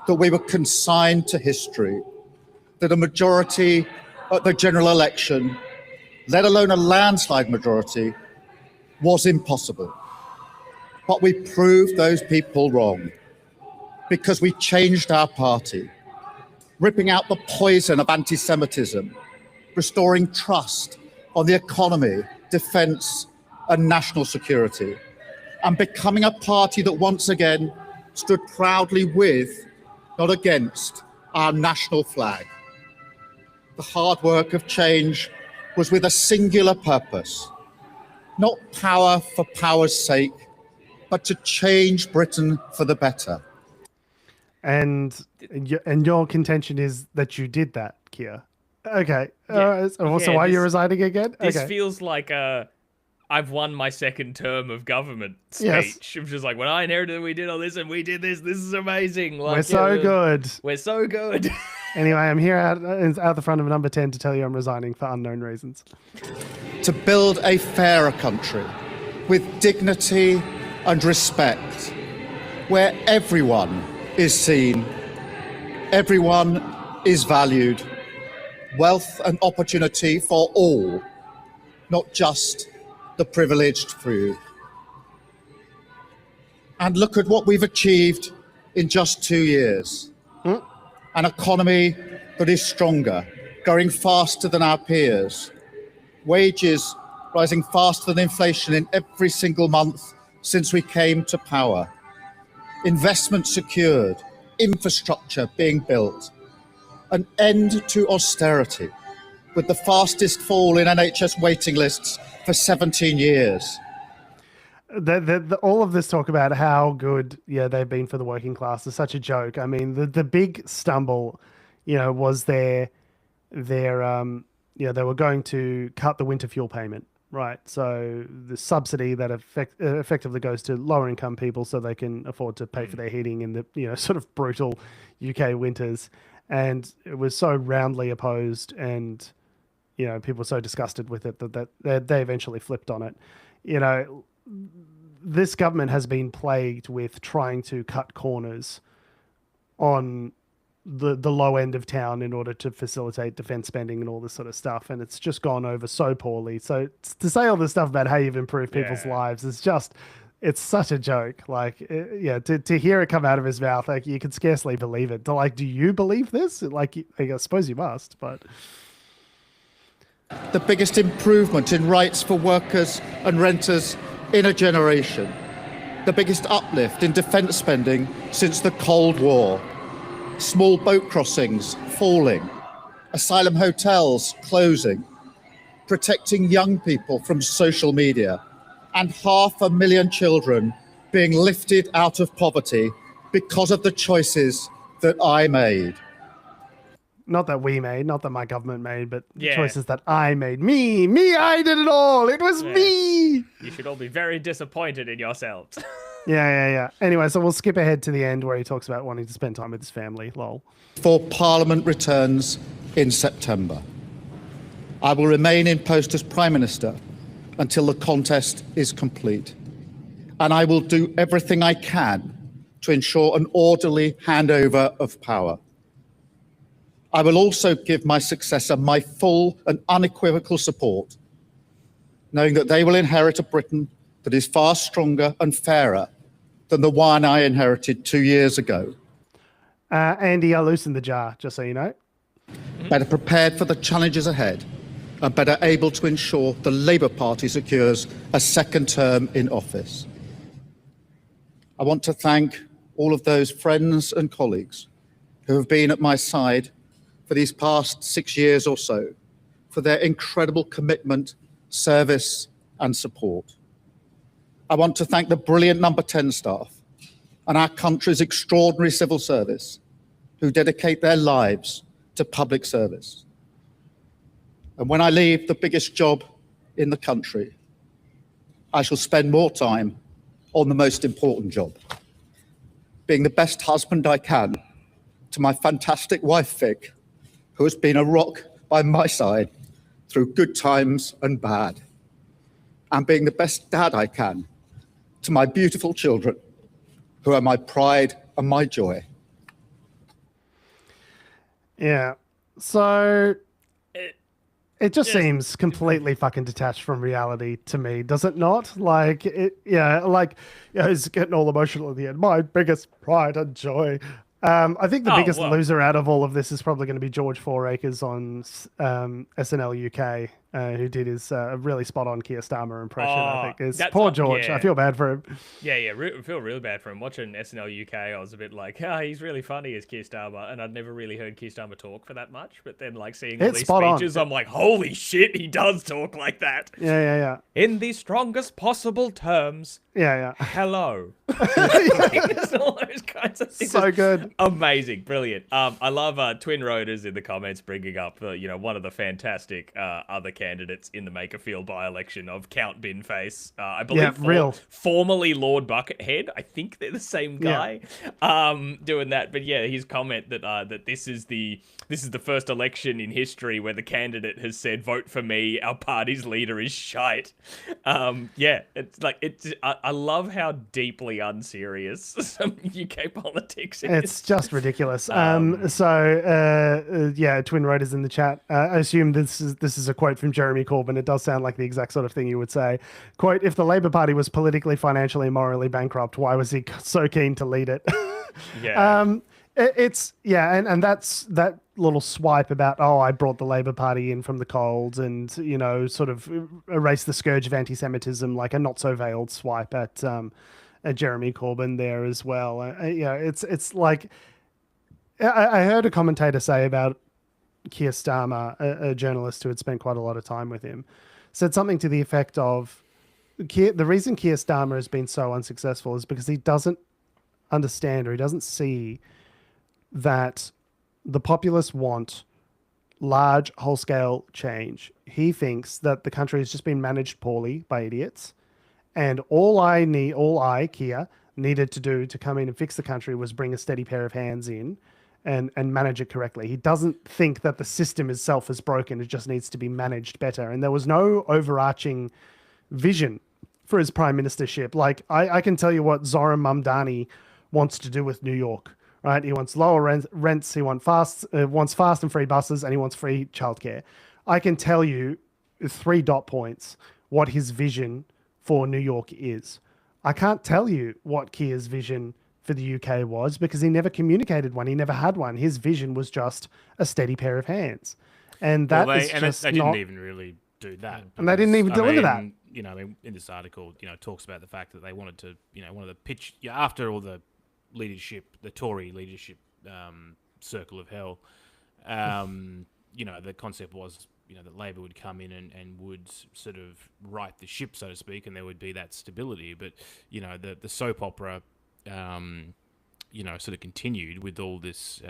that we were consigned to history, that a majority at the general election, let alone a landslide majority, was impossible. But we proved those people wrong because we changed our party, ripping out the poison of anti-Semitism, restoring trust on the economy, defence and national security, and becoming a party that once again stood proudly with, not against, our national flag. The hard work of change was with a singular purpose, not power for power's sake, but to change Britain for the better. And your contention is that you did that, Keir. Okay. Yeah. So why are you resigning again? This Okay. feels like I've won my second term of government Yes. speech. I'm just like, when I inherited, we did all this and we did this. This is amazing. Like, We're so good. We're so good. Anyway, I'm here out the front of number 10 to tell you I'm resigning for unknown reasons. To build a fairer country with dignity and respect, where everyone is seen, everyone is valued, wealth and opportunity for all, not just the privileged few. And look at what we've achieved in just 2 years. An economy that is stronger, growing faster than our peers, wages rising faster than inflation in every single month since we came to power, investment secured, infrastructure being built, an end to austerity, with the fastest fall in NHS waiting lists for 17 years. All of this talk about how good they've been for the working class is such a joke. I mean, the big stumble, was they were going to cut the winter fuel payment, right? So the subsidy that effectively goes to lower income people so they can afford to pay for their heating in the sort of brutal UK winters, and it was so roundly opposed, and people were so disgusted with it that they eventually flipped on it. This government has been plagued with trying to cut corners on the low end of town in order to facilitate defense spending and all this sort of stuff. And it's just gone over so poorly. So to say all this stuff about how you've improved people's lives is just, it's such a joke. Like, to hear it come out of his mouth, like you could scarcely believe it. Do you believe this? Like, I suppose you must, but... The biggest improvement in rights for workers and renters in a generation. The biggest uplift in defence spending since the Cold War. Small boat crossings falling. Asylum hotels closing. Protecting young people from social media. And 500,000 children being lifted out of poverty because of the choices that I made. Not that we made, not that my government made, but choices that I made. Me, I did it all. It was me. You should all be very disappointed in yourselves. Yeah. Anyway, so we'll skip ahead to the end where he talks about wanting to spend time with his family. Lol. For Parliament returns in September. I will remain in post as Prime Minister until the contest is complete. And I will do everything I can to ensure an orderly handover of power. I will also give my successor my full and unequivocal support, knowing that they will inherit a Britain that is far stronger and fairer than the one I inherited 2 years ago. Andy, I loosened the jar, just so you know. Better prepared for the challenges ahead and better able to ensure the Labour Party secures a second term in office. I want to thank all of those friends and colleagues who have been at my side for these past 6 years or so, for their incredible commitment, service and support. I want to thank the brilliant Number 10 staff and our country's extraordinary civil service who dedicate their lives to public service. And when I leave the biggest job in the country, I shall spend more time on the most important job, being the best husband I can to my fantastic wife, Vic, who has been a rock by my side through good times and bad, and being the best dad I can to my beautiful children, who are my pride and my joy. Yeah. So it just seems completely fucking detached from reality to me, does it not? Like, he's getting all emotional at the end. My biggest pride and joy. I think the biggest loser out of all of this is probably going to be George Fouracres on SNL UK. who did his really spot on Keir Starmer impression. I think is that's poor up- George. yeah. I feel bad for him. Yeah, I feel really bad for him. Watching SNL UK, I was a bit like, he's really funny as Keir Starmer, and I'd never really heard Keir Starmer talk for that much. But then, like, seeing all It's these spot on. speeches, I'm like, holy shit, he does talk like that. Yeah. In the strongest possible terms, Yeah. hello. It's all those kinds of things. So It's good. Amazing, brilliant. I love Twin Rotors in the comments bringing up, one of the fantastic other candidates in the Makerfield by-election of Count Binface. I believe Yeah, real. formerly Lord Buckethead. I think they're the same guy. Doing that, but yeah, his comment that this is the first election in history where the candidate has said, "Vote for me. Our party's leader is shite." It's like I love how deeply unserious some UK politics is. It's just ridiculous. Twin Rotors in the chat. I assume this is a quote from Jeremy Corbyn. It does sound like the exact sort of thing you would say. Quote, if the Labour Party was politically, financially, morally bankrupt, why was he so keen to lead it? Yeah. And that's that little swipe about, I brought the Labour Party in from the cold and, sort of erase the scourge of anti-Semitism, like a not so veiled swipe at Jeremy Corbyn there as well. It's like, I heard a commentator say about Keir Starmer, a journalist who had spent quite a lot of time with him, said something to the effect of, the reason Keir Starmer has been so unsuccessful is because he doesn't understand, or he doesn't see that the populace want large whole-scale change. He thinks that the country has just been managed poorly by idiots, and all Keir, needed to do to come in and fix the country was bring a steady pair of hands in and manage it correctly. He doesn't think that the system itself is broken. It just needs to be managed better. And there was no overarching vision for his prime ministership. Like, I can tell you what Zoran Mamdani wants to do with New York, right? He wants lower rents. He wants fast and free buses, and he wants free childcare. I can tell you 3 dot points what his vision for New York is. I can't tell you what Keir's vision for the UK was because he never communicated one. He never had one. His vision was just a steady pair of hands. And that Well, is just they not... didn't even really do that. And they didn't even deliver that. In this article, it talks about the fact that they wanted to, one of the pitch after all the leadership, the Tory leadership circle of hell. The concept was, that Labor would come in and would sort of right the ship, so to speak, and there would be that stability. But the soap opera, sort of continued with all this.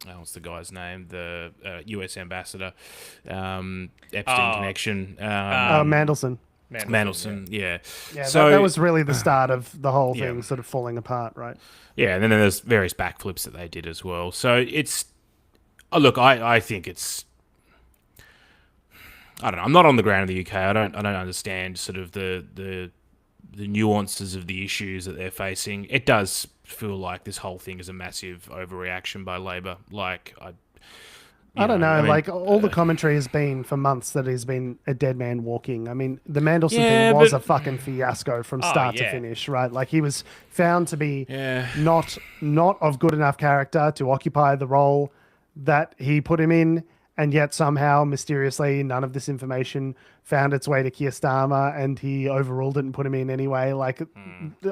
What's the guy's name? The U.S. ambassador, Epstein connection. Mandelson. Mandelson, yeah. Yeah, so that was really the start of the whole thing sort of falling apart, right? Yeah, and then there's various backflips that they did as well. So it's... look, I think it's... I don't know. I'm not on the ground in the UK. I don't understand sort of the nuances of the issues that they're facing. It does feel like this whole thing is a massive overreaction by Labor. Like, I don't know. All the commentary has been for months that he's been a dead man walking. I mean, the Mandelson thing was a fucking fiasco from start to finish, right? Like, he was found to be not of good enough character to occupy the role that he put him in, and yet somehow, mysteriously, none of this information found its way to Keir Starmer, and he overruled it and put him in anyway. Like,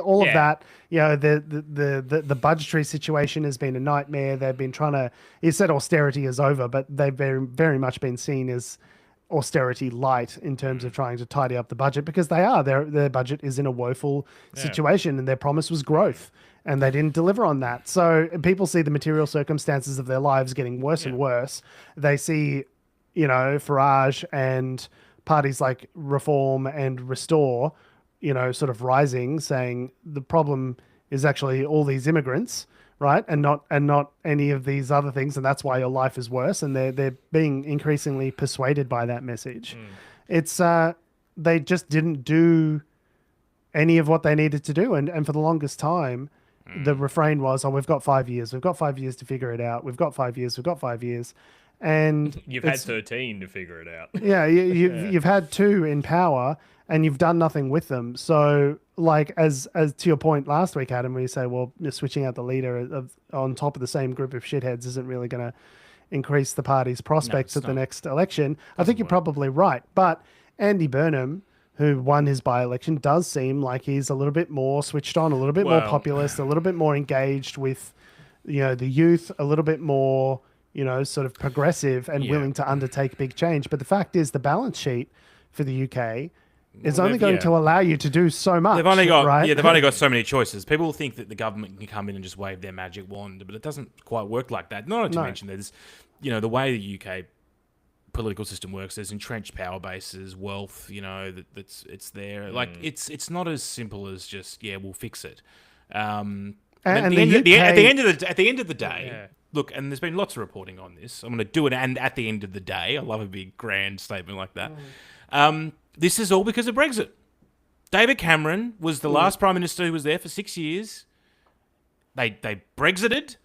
all of that, the budgetary situation has been a nightmare. They've been trying to... He said austerity is over, but they've very, very much been seen as austerity light in terms of trying to tidy up the budget, because they are. Their budget is in a woeful situation, and their promise was growth, and they didn't deliver on that. So people see the material circumstances of their lives getting worse and worse. They see, Farage and parties like Reform and Restore, sort of rising, saying the problem is actually all these immigrants, right? And not any of these other things, and that's why your life is worse. And they're being increasingly persuaded by that message. It's they just didn't do any of what they needed to do, and for the longest time, the refrain was, we've got 5 years. We've got 5 years to figure it out. We've got 5 years. We've got 5 years. And you've had 13 to figure it out. Yeah, you've had 2 in power, and you've done nothing with them. So, like, as to your point last week, Adam, where you say, well, switching out the leader on top of the same group of shitheads isn't really going to increase the party's prospects at the not. next election. I think you're work. probably right. But Andy Burnham, who won his by-election, does seem like he's a little bit more switched on, a little bit more Well- populist, a little bit more engaged with, the youth, a little bit more, sort of progressive and Yeah. willing to undertake big change. But the fact is, the balance sheet for the UK is Well, only they've- going yeah. to allow you to do so much. They've only got right? they've only got so many choices. People think that the government can come in and just wave their magic wand, but it doesn't quite work like that. Not to No. mention there's, the way the UK political system works. There's entrenched power bases, wealth. It's there. Like it's not as simple as just we'll fix it. And at the the UK end of the day. Look, and there's been lots of reporting on this. I'm going to do it, and at the end of the day, I love a big grand statement like that. This is all because of Brexit. David Cameron was the last Prime Minister who was there for 6 years. They Brexited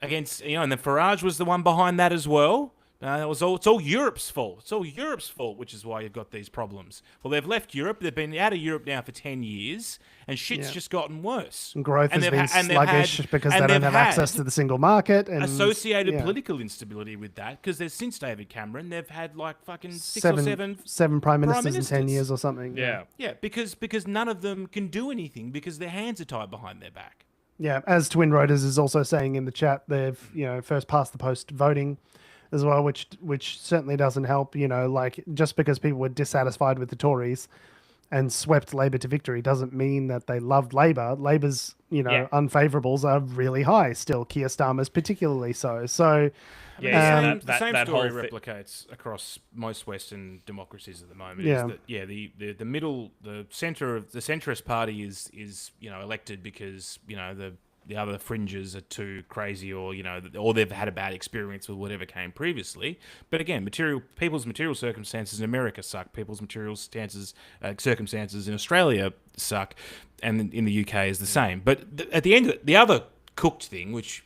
against, and then Farage was the one behind that as well. It's all Europe's fault. It's all Europe's fault, which is why you've got these problems. Well, they've left Europe. They've been out of Europe now for 10 years, and shit's just gotten worse. And growth has they've been ha- and they've sluggish had- because and they don't they've have access had to the single market. And associated political instability with that, because there's since David Cameron, they've had like fucking six or seven prime ministers in 10 ministers. years or something. Yeah. Yeah, because none of them can do anything because their hands are tied behind their back. Yeah, as Twin Rotors is also saying in the chat, they've first past the post voting as well, which certainly doesn't help. Like just because people were dissatisfied with the Tories and swept Labor to victory doesn't mean that they loved Labor. Labor's unfavourables are really high still. Keir Starmer's particularly so. So The same that story whole replicates across most Western democracies at the moment. Yeah. Is that, the middle, the center of the centrist party is elected because the other fringes are too crazy, or they've had a bad experience with whatever came previously. But again, people's material circumstances in America suck. People's material circumstances in Australia suck, and in the UK is the same. But at the end, the other cooked thing, which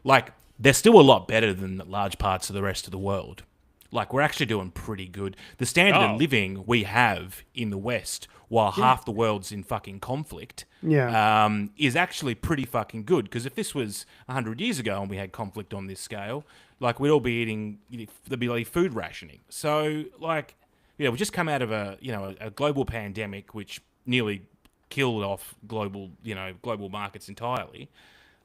like they're still a lot better than large parts of the rest of the world. Like we're actually doing pretty good. The standard of living we have in the West, while half the world's in fucking conflict, is actually pretty fucking good. Because if this was 100 years ago and we had conflict on this scale, like we'd all be eating, there'd be like food rationing. So like, we just come out of a global pandemic which nearly killed off global markets entirely,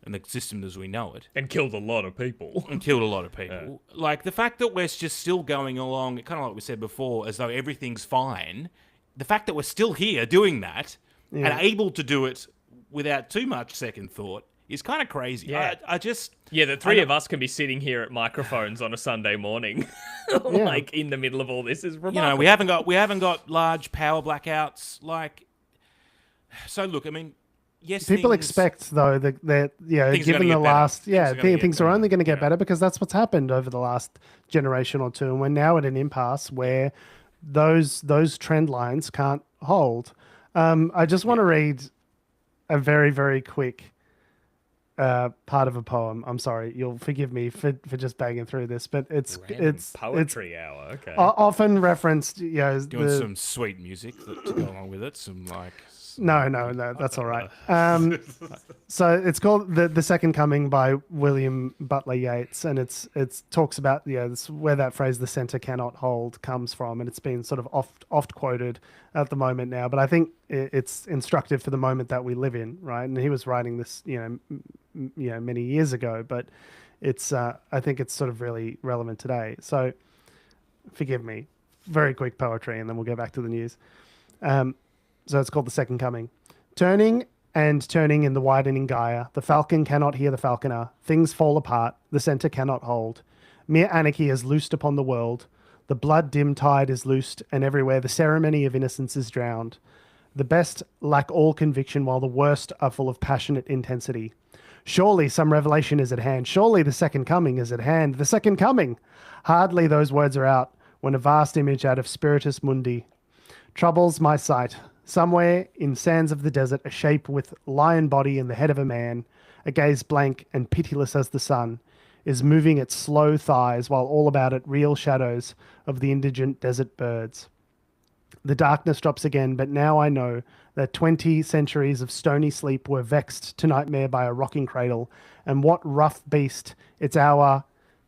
and the system as we know it. and killed a lot of people. And killed a lot of people. Like, the fact that we're just still going along, kind of like we said before, as though everything's fine, the fact that we're still here doing that and able to do it without too much second thought is kind of crazy. Yeah. I just... Yeah, the three of us can be sitting here at microphones on a Sunday morning, like in the middle of all this is remarkable. we haven't got large power blackouts. Like, so look, I mean, yes, people things- expect though that Things are given gonna the get better. last Things are gonna get things are better. only going to get better because that's what's happened over the last generation or two, and we're now at an impasse where those trend lines can't hold. I just want to read a very, very quick part of a poem. I'm sorry, you'll forgive me for just banging through this, but it's Poetry hour. Okay. often referenced. Doing some sweet music to go along with it. Some like... No, that's all right. So it's called the Second Coming by William Butler Yeats, and it's talks about this, where that phrase "the centre cannot hold" comes from, and it's been sort of oft quoted at the moment now. But I think it's instructive for the moment that we live in, right? And he was writing this, many years ago, but it's I think it's sort of really relevant today. So forgive me, very quick poetry, and then we'll go back to the news. So it's called The Second Coming. Turning and turning in the widening gyre, the falcon cannot hear the falconer. Things fall apart, the centre cannot hold. Mere anarchy is loosed upon the world. The blood-dim tide is loosed, and everywhere the ceremony of innocence is drowned. The best lack all conviction, while the worst are full of passionate intensity. Surely some revelation is at hand. Surely the second coming is at hand. The second coming! Hardly those words are out, when a vast image out of Spiritus Mundi troubles my sight. Somewhere in sands of the desert, a shape with lion body and the head of a man, a gaze blank and pitiless as the sun, is moving its slow thighs, while all about it real shadows of the indigent desert birds. The darkness drops again, but now I know that 20 centuries of stony sleep were vexed to nightmare by a rocking cradle, And what rough beast its hour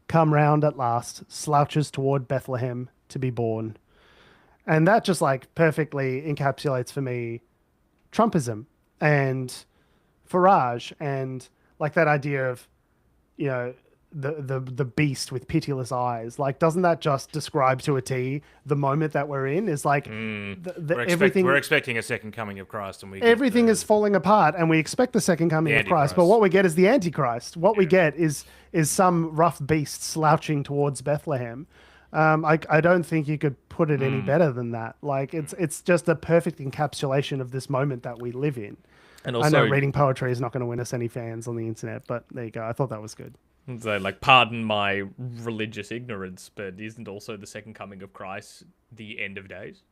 come round at last slouches toward Bethlehem to be born. And that just like perfectly encapsulates for me Trumpism and Farage and like that idea of, you know, the beast with pitiless eyes. Like, doesn't that just describe to a T the moment that we're in? Is like everything. We're expecting a second coming of Christ, and everything is falling apart, and we expect the second coming of Christ. But what we get is the Antichrist. What we get is some rough beast slouching towards Bethlehem. I don't think you could put it any better than that. Like, it's just a perfect encapsulation of this moment that we live in. And also, I know reading poetry is not going to win us any fans on the internet, but there you go. I thought that was good. So, like, pardon my religious ignorance, but isn't also the second coming of Christ the end of days?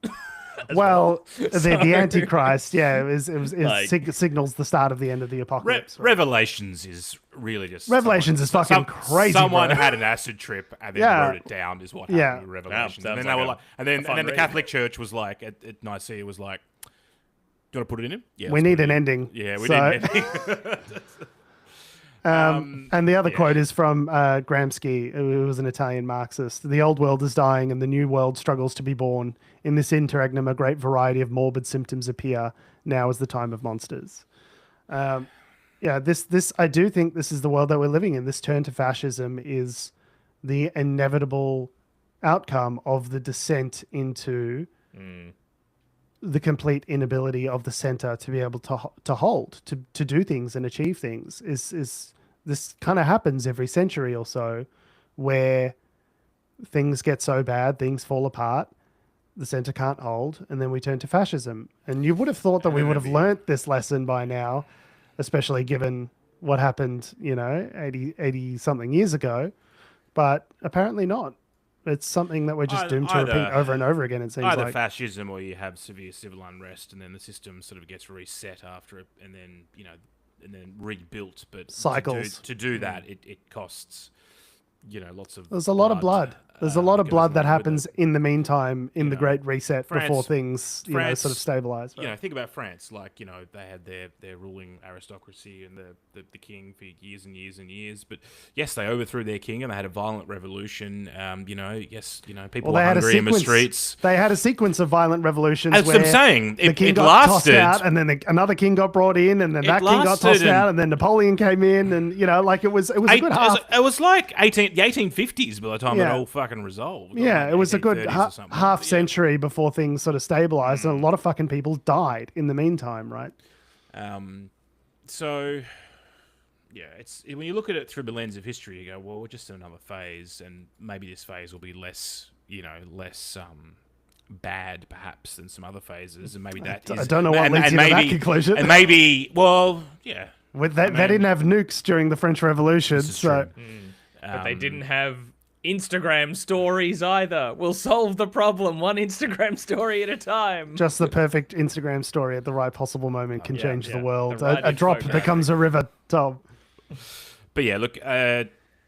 Well, the Antichrist, yeah, signals the start of the end of the apocalypse. Right? Revelations is really just... Revelations is fucking crazy, Someone bro. had an acid trip and then wrote it down is what happened with Revelations. Yeah, and then like they were like, and then the read. Catholic Church was like, at Nicaea was like, do you want to put it in him? Yeah, we need an ending. Yeah, we need an ending. And the other quote is from Gramsci, who was an Italian Marxist. The old world is dying and the new world struggles to be born. In this interregnum, a great variety of morbid symptoms appear. Now is the time of monsters. This I do think this is the world that we're living in. This turn to fascism is the inevitable outcome of the descent into the complete inability of the center to be able to hold, to do things and achieve things. Is this kind of happens every century or so, where things get so bad, things fall apart, the center can't hold, and then we turn to fascism. And you would have thought that we would have learnt this lesson by now, especially given what happened, 80 something years ago, but apparently not. It's something that we're just doomed to repeat over and over again, it seems either like. fascism or you have severe civil unrest and then the system sort of gets reset after it and then, and then rebuilt. But cycles. To do that, it costs, lots of There's a lot of blood. There's a lot of blood that happens in the meantime in the Great Reset before things, sort of stabilize. Think about France. Like, they had their ruling aristocracy and the king for years and years and years. But yes, they overthrew their king and they had a violent revolution. People were hungry in the streets. They had a sequence of violent revolutions. That's what I'm saying. The king got tossed out, and then another king got brought in, and then that king got tossed out, and then Napoleon came in, and it was a good half. It was like the 1850s by the time it all fucking resolved. Yeah, it was a good half century before things sort of stabilized, and a lot of fucking people died in the meantime, right? So, yeah, it's when you look at it through the lens of history, you go, well, we're just in another phase, and maybe this phase will be less bad, perhaps, than some other phases, and maybe that I don't know what leads you to that conclusion. And maybe, well, yeah. They didn't have nukes during the French Revolution, so... But they didn't have Instagram stories either. We'll solve the problem one Instagram story at a time. Just the perfect Instagram story at the right possible moment can change the world. Right a drop becomes a river, Tom. But yeah, look,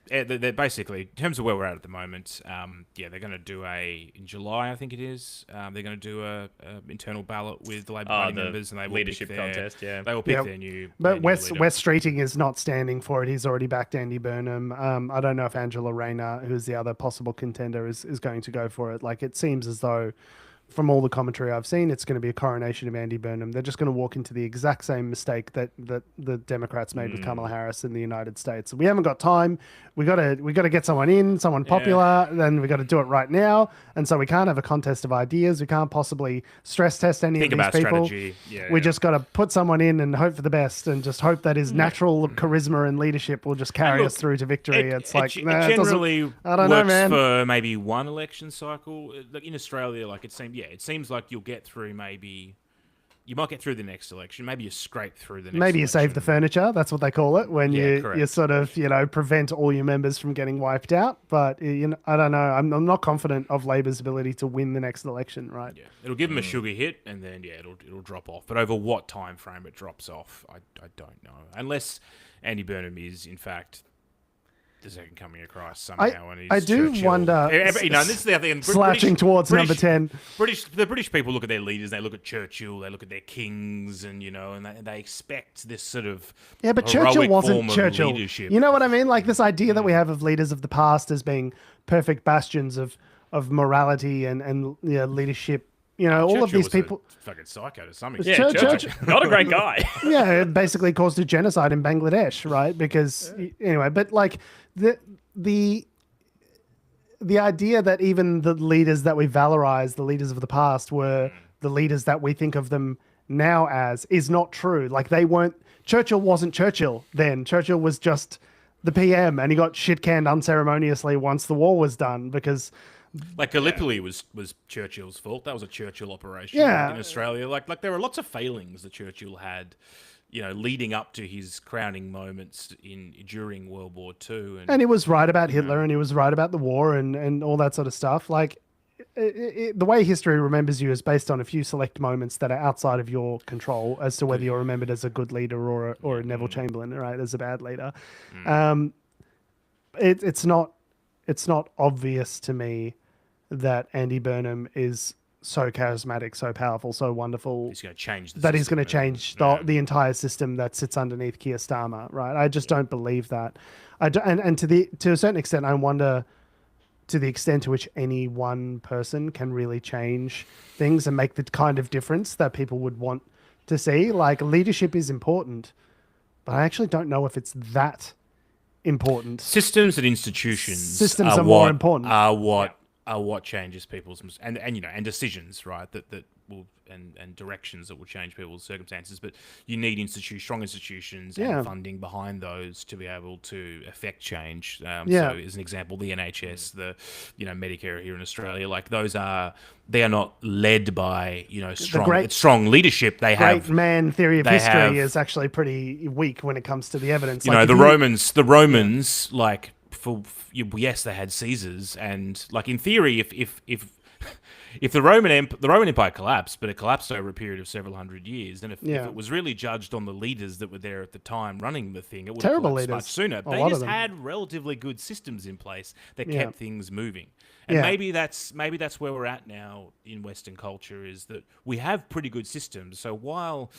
they're basically, in terms of where we're at the moment, they're going to do in July, I think it is, they're going to do a internal ballot with the Labor Party members, and they will leadership pick contest, they will pick their new. But West Streeting is not standing for it. He's already backed Andy Burnham. I don't know if Angela Rayner, who's the other possible contender, is going to go for it. Like, it seems as though, from all the commentary I've seen, it's going to be a coronation of Andy Burnham. They're just going to walk into the exact same mistake that the Democrats made with Kamala Harris in the United States. We haven't got time. We got to get someone in, someone popular. Then we got to do it right now. And so we can't have a contest of ideas. We can't possibly stress test any of these people. Strategy. We just got to put someone in and hope for the best, and just hope that his natural charisma and leadership will just carry us through to victory. It I generally don't know, works man. for maybe one election cycle. Like in Australia, it seems like you'll get through you might get through the next election. Maybe you scrape through the next Maybe you election. save the furniture. That's what they call it when you correct. sort of, prevent all your members from getting wiped out. But, I don't know. I'm not confident of Labor's ability to win the next election, right? Yeah, it'll give them a sugar hit, and then it'll drop off. But over what time frame it drops off, I don't know. Unless Andy Burnham is in fact the second coming of Christ I somehow. And he's I do Churchill. wonder. You know, this is the other thing. Slouching towards number 10. The British people look at their leaders, they look at Churchill, they look at their kings, and and they expect this sort of Yeah, but heroic Churchill wasn't form of Churchill. leadership. You know what I mean? Like this idea that we have of leaders of the past as being perfect bastions of morality and leadership. You know, all of Churchill these was people. a fucking psycho to some Yeah, extent. Churchill- not a great guy. Yeah, it basically caused a genocide in Bangladesh, right? Because anyway, but like the idea that even the leaders that we valorize, the leaders of the past, were the leaders that we think of them now as is not true. Like they weren't. Churchill wasn't Churchill then. Churchill was just the PM, and he got shit canned unceremoniously once the war was done because. Like Gallipoli was Churchill's fault. That was a Churchill operation Yeah. in Australia. Like there were lots of failings that Churchill had, leading up to his crowning moments during World War II. And he was right about Hitler, and he was right about the war, and all that sort of stuff. Like the way history remembers you is based on a few select moments that are outside of your control as to whether you're remembered as a good leader or a Neville Chamberlain, right, as a bad leader. It's not obvious to me that Andy Burnham is so charismatic, so powerful, so wonderful. He's going to change that he's going to change the entire system that sits underneath Keir Starmer, right? I just don't believe that. And to a certain extent, I wonder to the extent to which any one person can really change things and make the kind of difference that people would want to see. Like leadership is important, but I actually don't know if it's that important. Systems and institutions. Systems are more important. Are what changes people's and decisions, right? That will and directions that will change people's circumstances. But you need strong institutions and funding behind those to be able to affect change. So, as an example, the NHS, the Medicare here in Australia, like they are not led by strong leadership. They have great man theory of history is actually pretty weak when it comes to the evidence. The Romans, like. Yes, they had Caesars, and like in theory, if the Roman Empire collapsed, but it collapsed over a period of several hundred years, and if it was really judged on the leaders that were there at the time running the thing, it would have collapsed much sooner. They just had relatively good systems in place that kept things moving, and maybe that's where we're at now in Western culture, is that we have pretty good systems. So while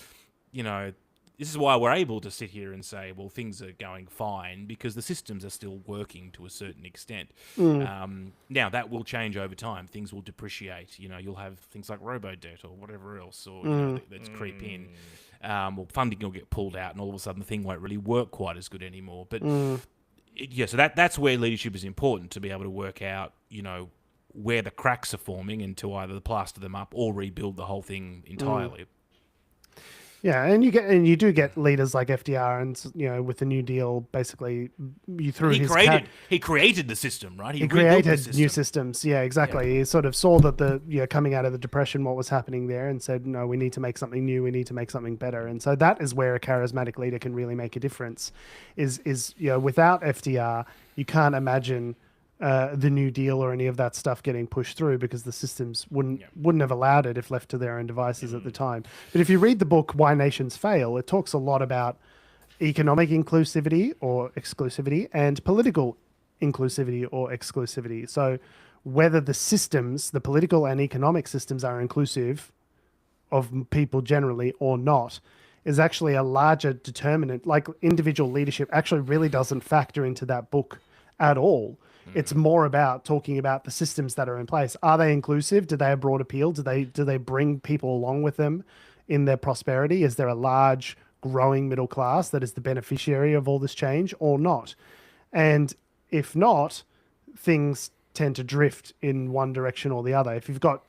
this is why we're able to sit here and say, well, things are going fine, because the systems are still working to a certain extent. Now, that will change over time. Things will depreciate. You'll have things like robo-debt or whatever else, or that's creep in. Or funding will get pulled out, and all of a sudden the thing won't really work quite as good anymore. But, so that's where leadership is important, to be able to work out, where the cracks are forming, and to either plaster them up or rebuild the whole thing entirely. Yeah, and you do get leaders like FDR, and with the New Deal, basically you threw he created the system, right? He created new systems. Yeah, exactly. Yeah. He sort of saw that coming out of the Depression, what was happening there, and said, no, we need to make something new. We need to make something better. And so that is where a charismatic leader can really make a difference. Is without FDR, you can't imagine the New Deal or any of that stuff getting pushed through, because the systems wouldn't have allowed it if left to their own devices at the time. But if you read the book Why Nations Fail, it talks a lot about economic inclusivity or exclusivity and political inclusivity or exclusivity. So whether the systems, the political and economic systems, are inclusive of people generally or not is actually a larger determinant. Like individual leadership actually really doesn't factor into that book at all. It's more about talking about the systems that are in place. Are they inclusive? Do they have broad appeal? Do they bring people along with them in their prosperity? Is there a large growing middle class that is the beneficiary of all this change or not? And if not, things tend to drift in one direction or the other. If you've got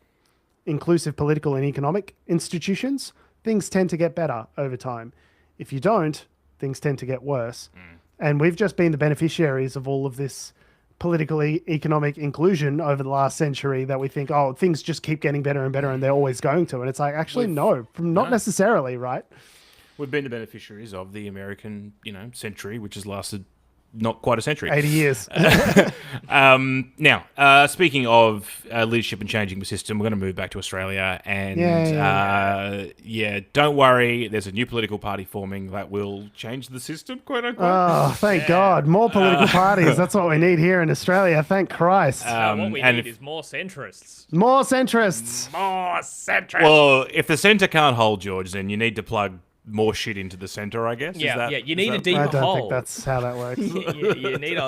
inclusive political and economic institutions, things tend to get better over time. If you don't, things tend to get worse. And we've just been the beneficiaries of all of this political economic inclusion over the last century, that we think, things just keep getting better and better and they're always going to. And it's like, actually, not necessarily, right? We've been the beneficiaries of the American, century, which has lasted not quite a century. 80 years. Now, speaking of leadership and changing the system, we're going to move back to Australia. And don't worry, there's a new political party forming that will change the system, quote unquote. Oh, thank God. More political parties. That's what we need here in Australia. Thank Christ. What we need is more centrists. More centrists. More centrists. Well, if the centre can't hold, George, then you need to plug more shit into the centre, I guess. You need a I deeper don't hole. think that's how that works. you need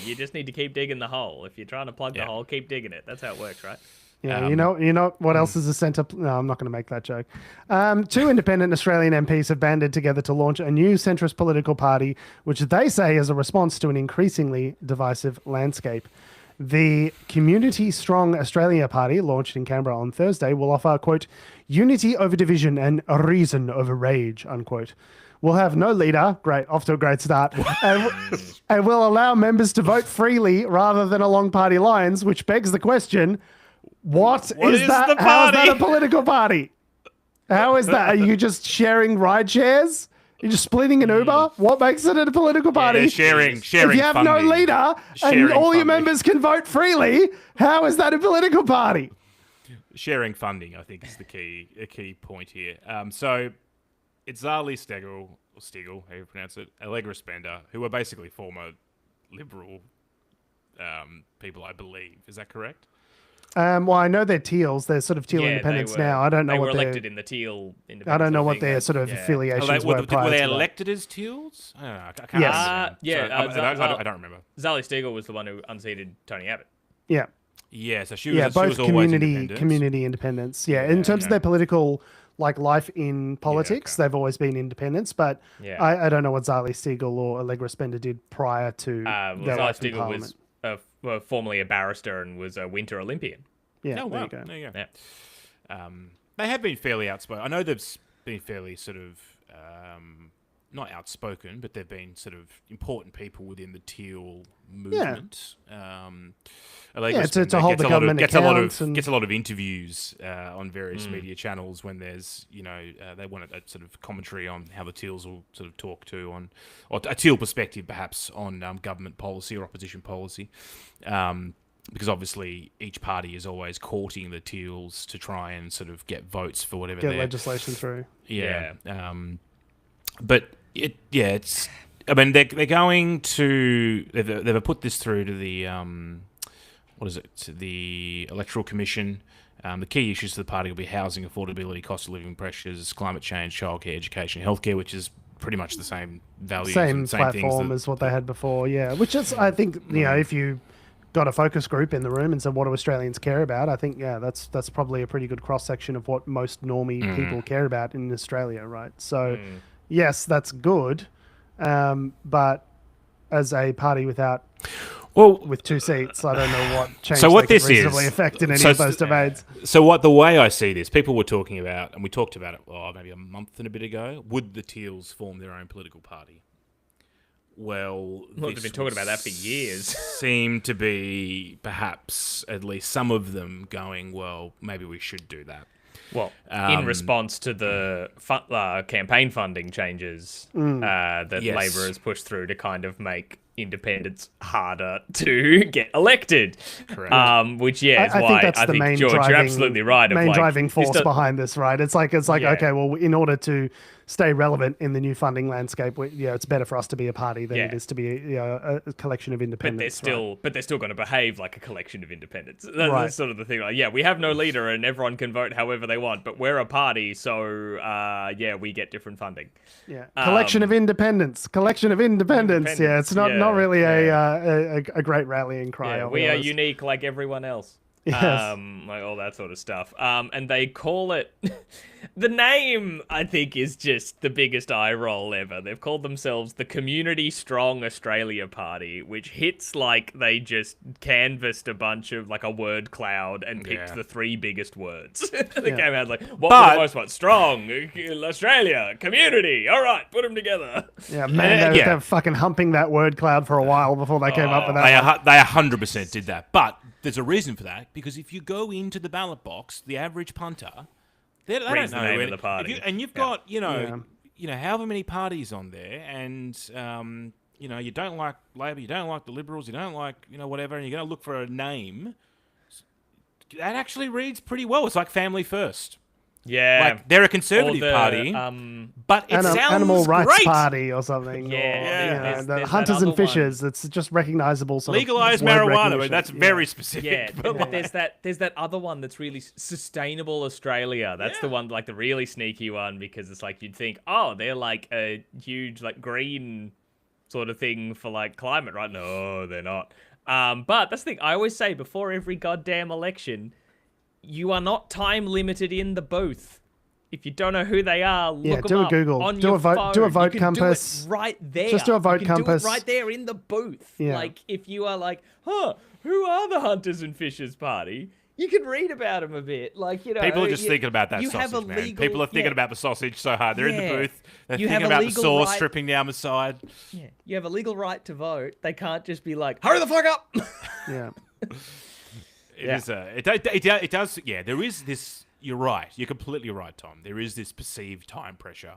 you just need to keep digging the hole. If you're trying to plug the hole, keep digging it. That's how it works, right? Yeah, you know what else is a centre? No, I'm not going to make that joke. 2 independent Australian MPs have banded together to launch a new centrist political party, which they say is a response to an increasingly divisive landscape. The Community Strong Australia Party, launched in Canberra on Thursday, will offer, quote, unity over division and a reason over rage, unquote. Will have no leader, great, off to a great start, and will allow members to vote freely rather than along party lines, which begs the question, what is that? How is that a political party? How is that? Are you just sharing ride shares? You're just splitting an Uber? What makes it a political party? Yeah, sharing If you have funding. no leader and Sharing all your funding. members can vote freely, how is that a political party? Sharing funding, I think, is a key point here. So it's Zali Steggall, how you pronounce it, Allegra Spender, who are basically former Liberal people, I believe. Is that correct? Well, I know they're Teals. They're sort of Teal independents now. I don't know they what were they're elected in the Teal independents. I don't know what think their that- sort of yeah. affiliations Were were prior they to that. elected as Teals? I don't know. I can't Yes. remember. I don't remember. Zali Steggall was the one who unseated Tony Abbott. Yeah. Yeah, so she was, Yeah, she both was always independent. community independents. Yeah, in terms of their political life in politics, okay. they've always been independents. But Yeah. I don't know what Zali Steggall or Allegra Spender did prior to their Zali life in Steggall Parliament. was formerly a barrister and was a Winter Olympian. Yeah, Oh, wow. there you go. There you go. Yeah. They have been fairly outspoken. I know they've been fairly sort of not outspoken, but they've been sort of important people within the Teal movement. Allegra to Spender hold the government gets a lot accounts and- of interviews on various media channels when there's they want a sort of commentary on how the Teals will sort of talk to on or a Teal perspective perhaps on government policy or opposition policy. Because obviously each party is always courting the Teals to try and sort of get votes for whatever Get they're legislation through. yeah. But it's. I mean, they're going to. They've put this through to the what is it? To the Electoral Commission. The key issues to the party will be housing affordability, cost of living pressures, climate change, childcare, education, healthcare, which is pretty much the same values, Same and same platform things as what they had before. Yeah, which is, I think, if you got a focus group in the room and said, what do Australians care about? I think, that's probably a pretty good cross-section of what most normie people care about in Australia, right? So, yes, that's good. But as a party with 2 seats, I don't know what change So what they this could reasonably is- affect in any so of those it's- debates. So what the way I see this, people were talking about, and we talked about it maybe a month and a bit ago, would the Teals form their own political party? Well, They've been talking about that for years. Seem to be perhaps at least some of them going, well, maybe we should do that. Well, in response to the campaign funding changes that Yes. Labor has pushed through to kind of make independents harder to get elected. Correct. Which, is I why think that's I the think, main George, driving, you're absolutely right. main of driving this force do- behind this, right? It's like Yeah. okay, well, in order to stay relevant in the new funding landscape, it's better for us to be a party than it Yeah. is to be a collection of But independents. they're still going to behave like a collection of independents. Right. That's sort of the thing. Like, we have no leader and everyone can vote however they want, but we're a party, so we get different funding. Yeah, collection of independents. Collection of independents. Yeah, it's not really a great rallying cry. Yeah, I'll we be are honest. unique like everyone else. Yes. Like all that sort of stuff. And they call it the name, I think, is just the biggest eye roll ever. They've called themselves the Community Strong Australia Party, which hits like they just canvassed a bunch of like a word cloud and picked Yeah. the 3 biggest words. They came out like, what But- was the most one? Strong, Australia, community. All right, put them together. Yeah, man, they Yeah. were fucking humping that word cloud for a while before they came up with that. They 100% did that. But there's a reason for that, because if you go into the ballot box, the average punter, they don't Reads the know name of any- the party. and you've got, however many parties on there, and you don't like Labor, you don't like the Liberals, you don't like, whatever, and you're going to look for a name, that actually reads pretty well. It's like Family First. Yeah. Like, they're a conservative party, but it sounds Animal Rights great. Party or something. Yeah, or, there's the that Hunters other and Fishers. It's just recognizable sort Legalize of word marijuana, recognition. but that's very specific. Yeah, but but there's that other one that's really Sustainable Australia. That's the one, like the really sneaky one, because it's like you'd think, oh, they're like a huge like green sort of thing for like climate, right? No, they're not. But that's the thing I always say before every goddamn election, you are not time limited in the booth. If you don't know who they are, look do them a up Google. on Do your a vote- phone. do a vote You can compass. Do it right there. Just do a vote you can compass. Do it right there in the booth. Yeah. Like if you are like, who are the Hunters and Fishers Party? You can read about them a bit. Like, people are just thinking about that you have sausage, a man. legal- People are thinking about the sausage so hard. They're in Yeah. the booth. They're You have thinking a about the legal sauce right- dripping down the side. Yeah, you have a legal right to vote. They can't just be like, hurry the fuck up. Yeah. It does. Yeah, there is this. You're right. You're completely right, Tom. There is this perceived time pressure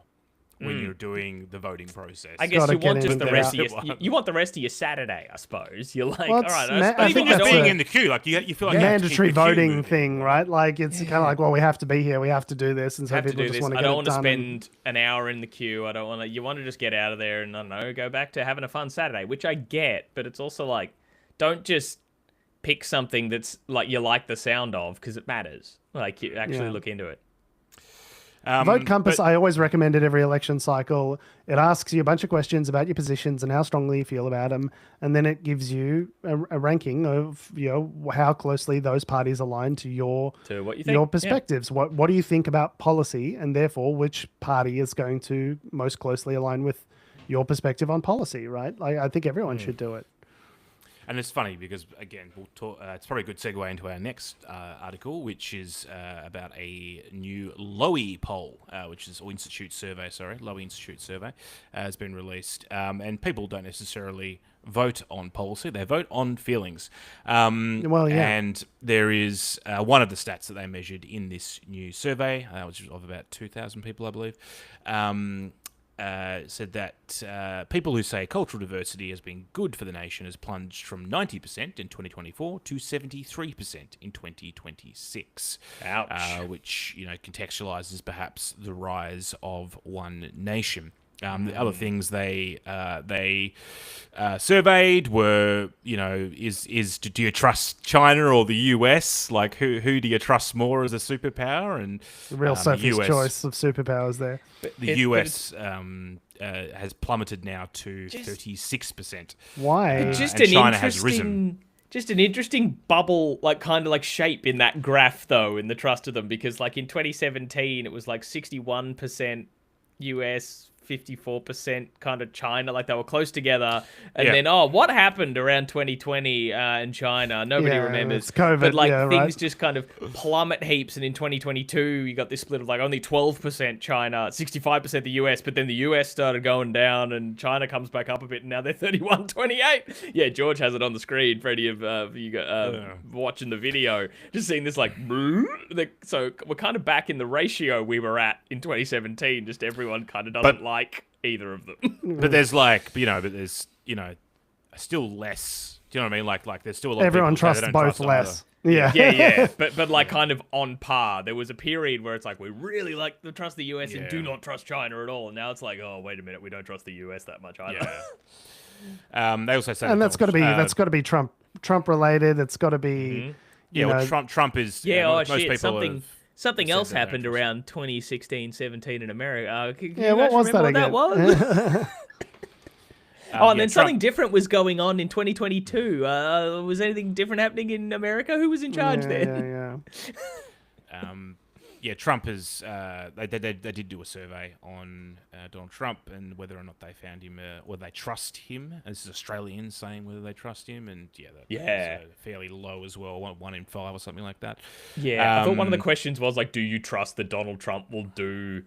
when you're doing the voting process. I guess Gotta you get want in just and the get rest of out. your, you want the rest of your Saturday, I suppose. You're like, Well, all it's right, ma- I suppose think Even just that's being a- in the queue, like you feel like you have to keep Mandatory the queue voting moving. thing, right? Like it's kind of like, well, we have to be here, we have to do this, and so have to people do just this. want to I get don't it want to done. and- spend an hour in the queue. I don't want to. You want to just get out of there and I don't know, go back to having a fun Saturday, which I get, but it's also like, don't just pick something that's like you like the sound of because it matters. Like you actually look into it. Vote Compass, but- I always recommend it every election cycle. It asks you a bunch of questions about your positions and how strongly you feel about them, and then it gives you a ranking of how closely those parties align to your To what you think. your Yeah. perspectives. What do you think about policy, and therefore which party is going to most closely align with your perspective on policy? Right? Like, I think everyone should do it. And it's funny because, again, we'll talk, it's probably a good segue into our next article, which is about a new Lowy poll, or Institute survey, Lowy Institute survey, has been released. And people don't necessarily vote on policy, they vote on feelings. Well, yeah. And there is one of the stats that they measured in this new survey, which is of about 2,000 people, I believe, said that people who say cultural diversity has been good for the nation has plunged from 90% in 2024 to 73% in 2026. Ouch. Which, contextualizes perhaps the rise of one nation. The other things they surveyed were, do you trust China or the US? Like, who do you trust more as a superpower? And The real Sophie's US choice of superpowers there. the US has plummeted now to 36%. Why? Just and an China has interesting, just an interesting bubble, like kind of like shape in that graph, though, in the trust of them, because like in 2017 it was like 61% US, 54% kind of China, like they were close together, and Yeah. then what happened around 2020 in China? Nobody Yeah, remembers. it's COVID, but like yeah, things right. just kind of plummet heaps, and in 2022 you got this split of like only 12% China, 65% the US, but then the US started going down, and China comes back up a bit, and now they're 31-28. Yeah, George has it on the screen. Freddie, of you watching the video, just seeing this like, so we're kind of back in the ratio we were at in 2017. Just everyone kind of doesn't like either of them. But there's still less. Do you know what I mean? Like there's still a lot Everyone of people who say trusts they don't both trust either. less. Yeah. yeah, but like kind of on par. There was a period where it's like we really like to trust the US and Yeah. do not trust China at all. And now it's like, oh wait a minute, we don't trust the US that much either. Yeah. They also say And that that's got to be Trump related. It's got to be yeah. you Well, know, Trump is Yeah, most shit. people Something said else they don't happened trust around 2016, 17 in America. Can Yeah, you what guys was that remember what again? that was? Oh, and yeah, then Trump- something different was going on in 2022. Was anything different happening in America? Who was in charge then? Yeah. Trump is. They did do a survey on Donald Trump and whether or not they found him, whether they trust him. And this is Australians saying whether they trust him, and that was, fairly low as well, 1 in 5 or something like that. Yeah, I thought one of the questions was like, do you trust that Donald Trump will do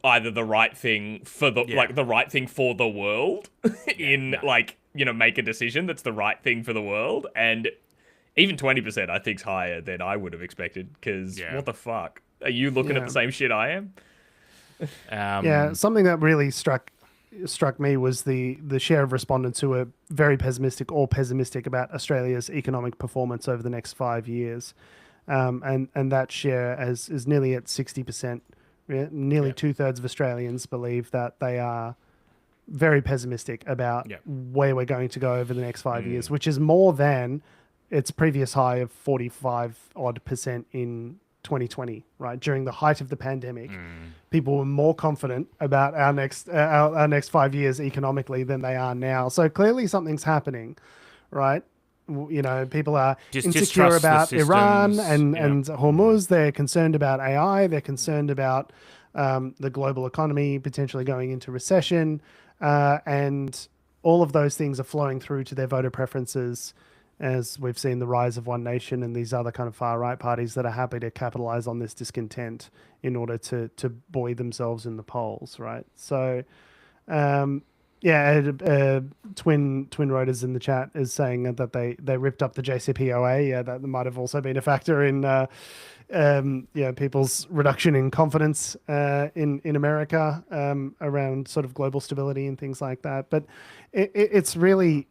either the right thing for the right thing for the world make a decision that's the right thing for the world? And even 20% I think's higher than I would have expected, because what the fuck? Are you looking at the same shit I am? Yeah, something that really struck struck me was the share of respondents who were very pessimistic or pessimistic about Australia's economic performance over the next 5 years, and that share is nearly at 60%. Nearly 2/3 of Australians believe that they are very pessimistic about where we're going to go over the next 5 years, which is more than its previous high of 45% in 2020, right? During the height of the pandemic, people were more confident about our next 5 years economically than they are now. So clearly something's happening, right? People are insecure about Iran and Hormuz. They're concerned about AI. They're concerned about the global economy potentially going into recession. And all of those things are flowing through to their voter preferences, as we've seen the rise of One Nation and these other kind of far-right parties that are happy to capitalize on this discontent in order to buoy themselves in the polls, right? So, Twin Rotors in the chat is saying that they ripped up the JCPOA. Yeah, that might have also been a factor in people's reduction in confidence in America around sort of global stability and things like that. But it's really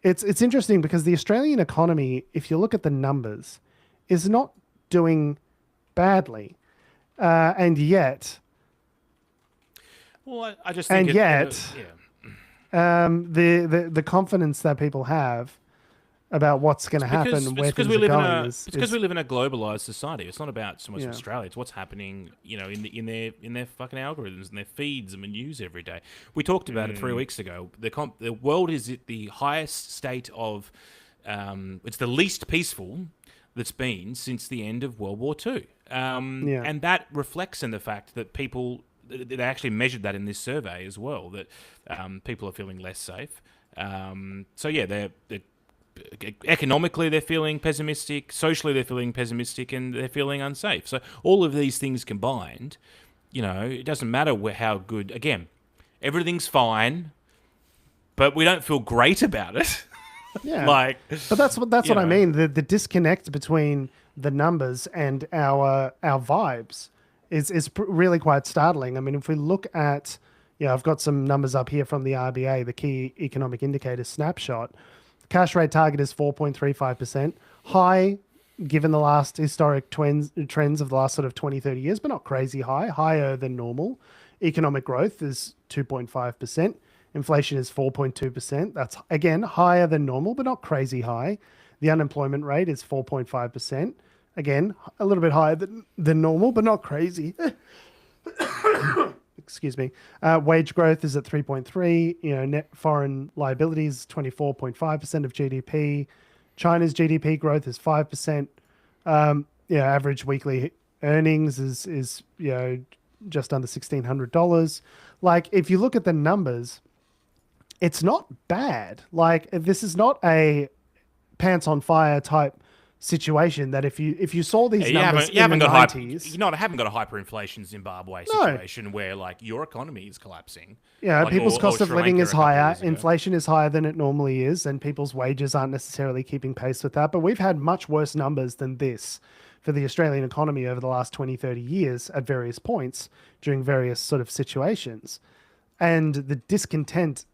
it's interesting because the Australian economy, if you look at the numbers, is not doing badly, and yet. Well, I just think the confidence that people have about what's going to happen and where things are going is because we live in a globalized society. It's not about so much Australia. It's what's happening, in their fucking algorithms and their feeds and the news every day. We talked about it 3 weeks ago. The world is at the highest state of, it's the least peaceful that's been since the end of World War II. And that reflects in the fact that people. They actually measured that in this survey as well, that people are feeling less safe. They're economically they're feeling pessimistic, socially they're feeling pessimistic, and they're feeling unsafe. So all of these things combined, it doesn't matter how good. Again, everything's fine, but we don't feel great about it. Yeah, but that's what I mean. The disconnect between the numbers and our vibes is really quite startling. I mean, if we look at, I've got some numbers up here from the RBA, the key economic indicator snapshot. The cash rate target is 4.35%, high given the last historic trends of the last sort of 20, 30 years, but not crazy high, higher than normal. Economic growth is 2.5%. Inflation is 4.2%. That's, again, higher than normal, but not crazy high. The unemployment rate is 4.5%. Again, a little bit higher than normal, but not crazy. Excuse me. Wage growth is at 3.3. Net foreign liabilities, 24.5% of GDP. China's GDP growth is 5%. Average weekly earnings is just under $1,600. Like, if you look at the numbers, it's not bad. Like, this is not a pants on fire type situation that if you saw these numbers in the 90s... I haven't got a hyperinflation Zimbabwe situation where, like, your economy is collapsing. Yeah, people's cost of living is higher, inflation is higher than it normally is, and people's wages aren't necessarily keeping pace with that. But we've had much worse numbers than this for the Australian economy over the last 20, 30 years at various points during various sort of situations. And the discontent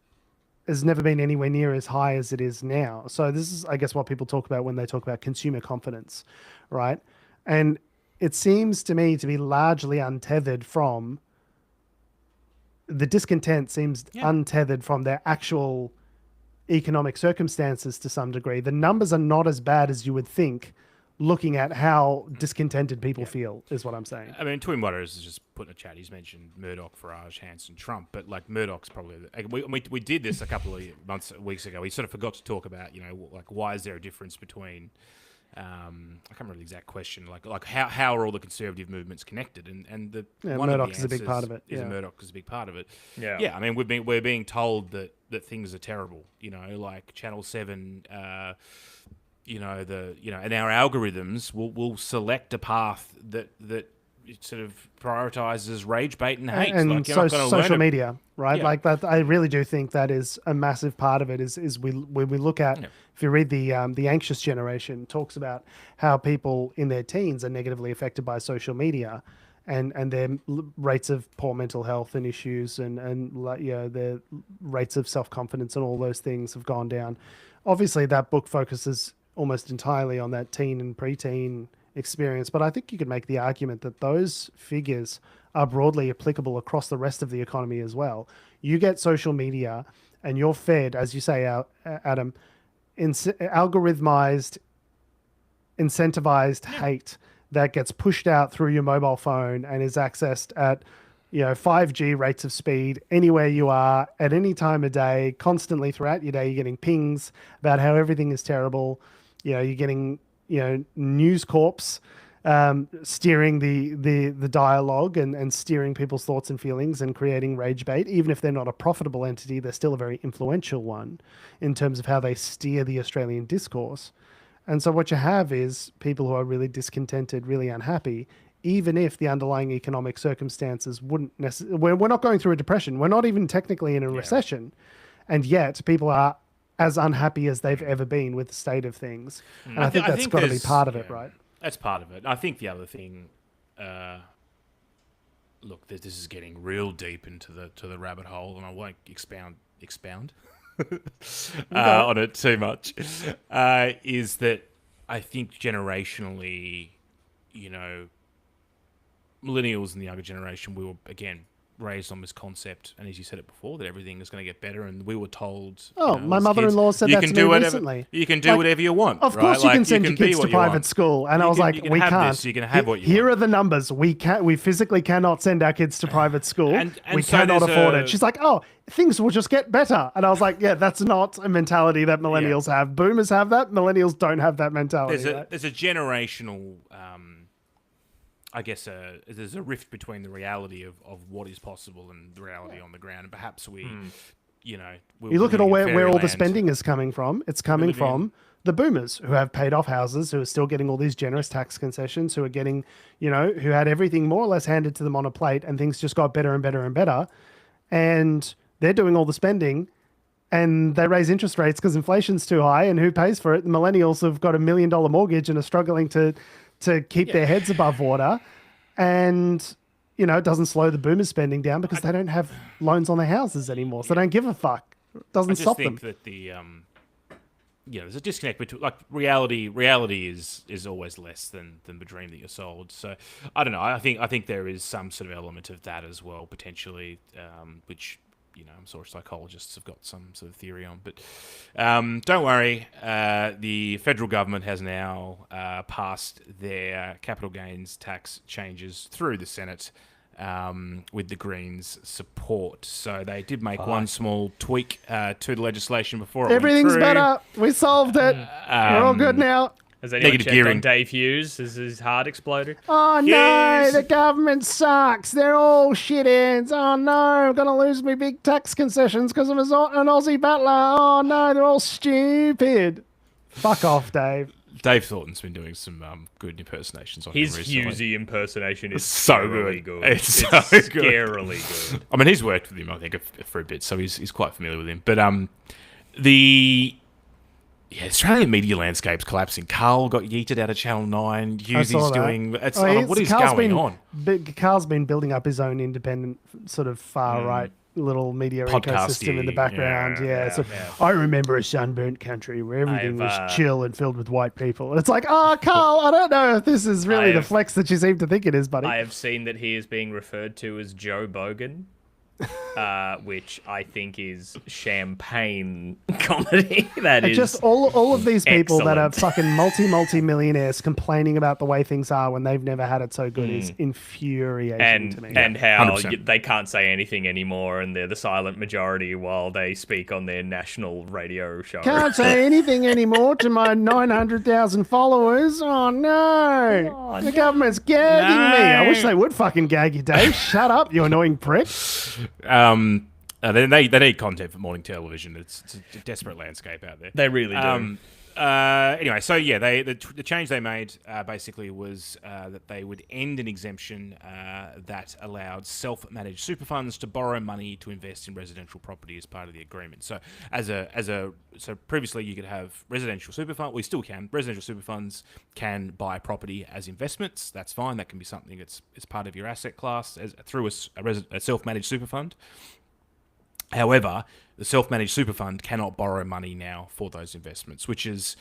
has never been anywhere near as high as it is now. So this is, I guess, what people talk about when they talk about consumer confidence, right? And it seems to me to be largely untethered from the discontent seems untethered from their actual economic circumstances to some degree. The numbers are not as bad as you would think, looking at how discontented people feel, is what I'm saying. I mean, Twin Waters is just put in a chat. He's mentioned Murdoch, Farage, Hanson, Trump, but like Murdoch's probably. We did this a couple of weeks ago. We sort of forgot to talk about, like, why is there a difference between. I can't remember the exact question. Like how are all the conservative movements connected? And one Murdoch of the is a big part of it. Murdoch is a big part of it. Yeah. I mean, we're being told that things are terrible. Like Channel 7. And our algorithms will select a path that sort of prioritizes rage bait and hate. And social media, right? Yeah. Like that, I really do think that is a massive part of it. Is when we look at, if you read the Anxious Generation, talks about how people in their teens are negatively affected by social media, and their rates of poor mental health and issues and like, you know, their rates of self-confidence and all those things have gone down. Obviously, that book focuses almost entirely on that teen and preteen experience, but I think you could make the argument that those figures are broadly applicable across the rest of the economy as well. You get social media and you're fed, as you say, Adam, algorithmized, incentivized hate that gets pushed out through your mobile phone and is accessed at, you know, 5G rates of speed anywhere you are at any time of day, constantly throughout your day. You're getting pings about how everything is terrible. You know, you're getting, you know, News Corps steering the dialogue and steering people's thoughts and feelings and creating rage bait. Even if they're not a profitable entity, they're still a very influential one in terms of how they steer the Australian discourse. And so what you have is people who are really discontented, really unhappy, even if the underlying economic circumstances wouldn't necessarily... We're not going through a depression. We're not even technically in a recession. And yet people are as unhappy as they've ever been with the state of things. And I think that's got to be part of it, right? That's part of it. I think the other thing... look, this is getting real deep into the rabbit hole, and I won't expound on it too much, is that I think generationally, you know, millennials and the younger generation, we were, again, raised on this concept, and as you said it before, that everything is going to get better, and we were told... Oh, you know, my as mother-in-law kids, said that to me recently. You can do whatever you want. Of course, you can send your kids to private school, and I was like, we can't. You can have what you Here want. are the numbers. We physically cannot send our kids to private school. And we so cannot there's afford a- it. She's like, oh, things will just get better, and I was like, yeah, that's not a mentality that millennials have. Boomers have that. Millennials don't have that mentality. There's a generational, I guess, there's a rift between the reality of what is possible and the reality on the ground. And perhaps we, you know... You look at where all the fairyland. spending is coming from. It's coming from the boomers who have paid off houses, who are still getting all these generous tax concessions, who are getting, you know, who had everything more or less handed to them on a plate, and things just got better and better and better. And they're doing all the spending, and they raise interest rates because inflation's too high, and who pays for it? The millennials have got $1 million mortgage and are struggling to keep their heads above water. And, you know, it doesn't slow the boomers spending down because they don't have loans on their houses anymore. So they don't give a fuck. It doesn't stop them. I just think that the, you know, there's a disconnect between, like, reality is always less than the dream that you're sold. So, I don't know. I think there is some sort of element of that as well, potentially, which... You know, I'm sure psychologists have got some sort of theory on, but don't worry. The federal government has now passed their capital gains tax changes through the Senate with the Greens' support. So they did make one small tweak to the legislation before it Everything's went through. better. We solved it. We're all good now. Has anyone Negative checked gearing. on Dave Hughes? Has his heart exploded? Oh no, Hughes. the government sucks. They're all shit ends. Oh no, I'm going to lose my big tax concessions because I'm an Aussie battler. Oh no, they're all stupid. Fuck off, Dave. Dave Thornton's been doing some good impersonations on His him recently. Hughesy impersonation is So scarily good. good. It's so good. scarily good. I mean, he's worked with him, I think, for a bit, so he's quite familiar with him. But the Australian media landscape's collapsing. Carl got yeeted out of Channel 9. Hughes is doing... what is going on? Carl's been building up his own independent sort of far-right little media ecosystem in the background. So I remember a sunburnt country where everything was chill and filled with white people. It's like, oh, Carl, I don't know if this is really the flex that you seem to think it is, buddy. I have seen that he is being referred to as Joe Bogan, which I think is champagne comedy. That And is just all of these people that are excellent. fucking multi-millionaires complaining about the way things are when they've never had it so good is infuriating to me. and how 100%. they can't say anything anymore, and they're the silent majority while they speak on their national radio show. Can't say anything anymore to my 900,000 followers. Oh no. The government's gagging me. I wish they would fucking gag you, Dave. Shut up, you annoying prick. They need content for morning television. It's a desperate landscape out there. They really do. Anyway, so yeah, the change they made basically was that they would end an exemption that allowed self-managed super funds to borrow money to invest in residential property as part of the agreement. So so previously you could have residential super fund. We still can. Residential super funds can buy property as investments. That's fine. That can be something that's part of your asset class through a self-managed super fund. However, the self-managed super fund cannot borrow money now for those investments, which is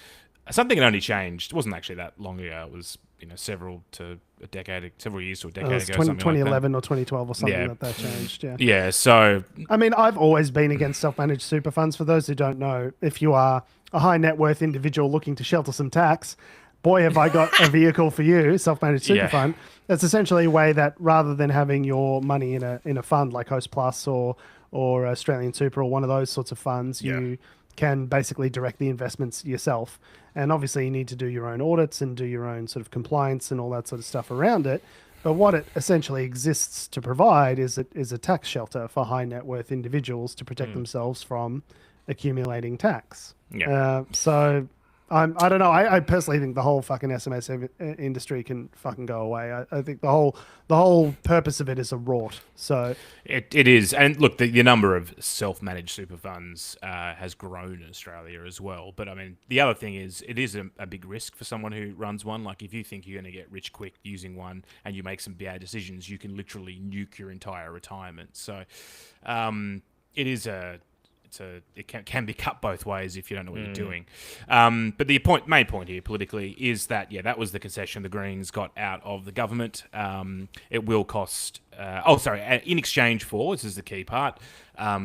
something that only changed. It wasn't actually that long ago. It was several years to a decade ago. 2011 or 2012 or something Yeah. that changed. Yeah. Yeah. So I mean, I've always been against self-managed super funds. For those who don't know, if you are a high net worth individual looking to shelter some tax, boy, have I got a vehicle for you, self-managed super fund. It's essentially a way that rather than having your money in a fund like Host Plus or Australian Super or one of those sorts of funds, you can basically direct the investments yourself. And obviously you need to do your own audits and do your own sort of compliance and all that sort of stuff around it. But what it essentially exists to provide is a tax shelter for high net worth individuals to protect themselves from accumulating tax. Yeah. So I don't know. I personally think the whole fucking SMS industry can fucking go away. I think the whole purpose of it is a rort. So it is. And look, the number of self-managed super funds has grown in Australia as well. But I mean, the other thing is it is a big risk for someone who runs one. Like if you think you're going to get rich quick using one and you make some bad decisions, you can literally nuke your entire retirement. So it is it can be cut both ways if you don't know what you're doing. But the main point here politically is that, that was the concession the Greens got out of the government. It will cost, in exchange for, this is the key part,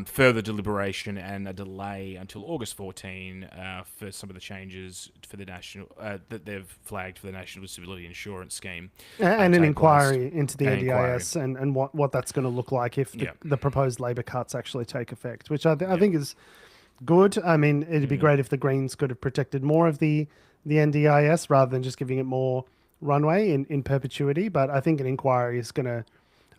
further deliberation and a delay until August 14 for some of the changes for the national that they've flagged for the National Disability Insurance Scheme. And an inquiry into the NDIS and what that's going to look like if the proposed Labor cuts actually take effect, which I think is good. I mean, it'd be great if the Greens could have protected more of the NDIS rather than just giving it more runway in perpetuity. But I think an inquiry is going to...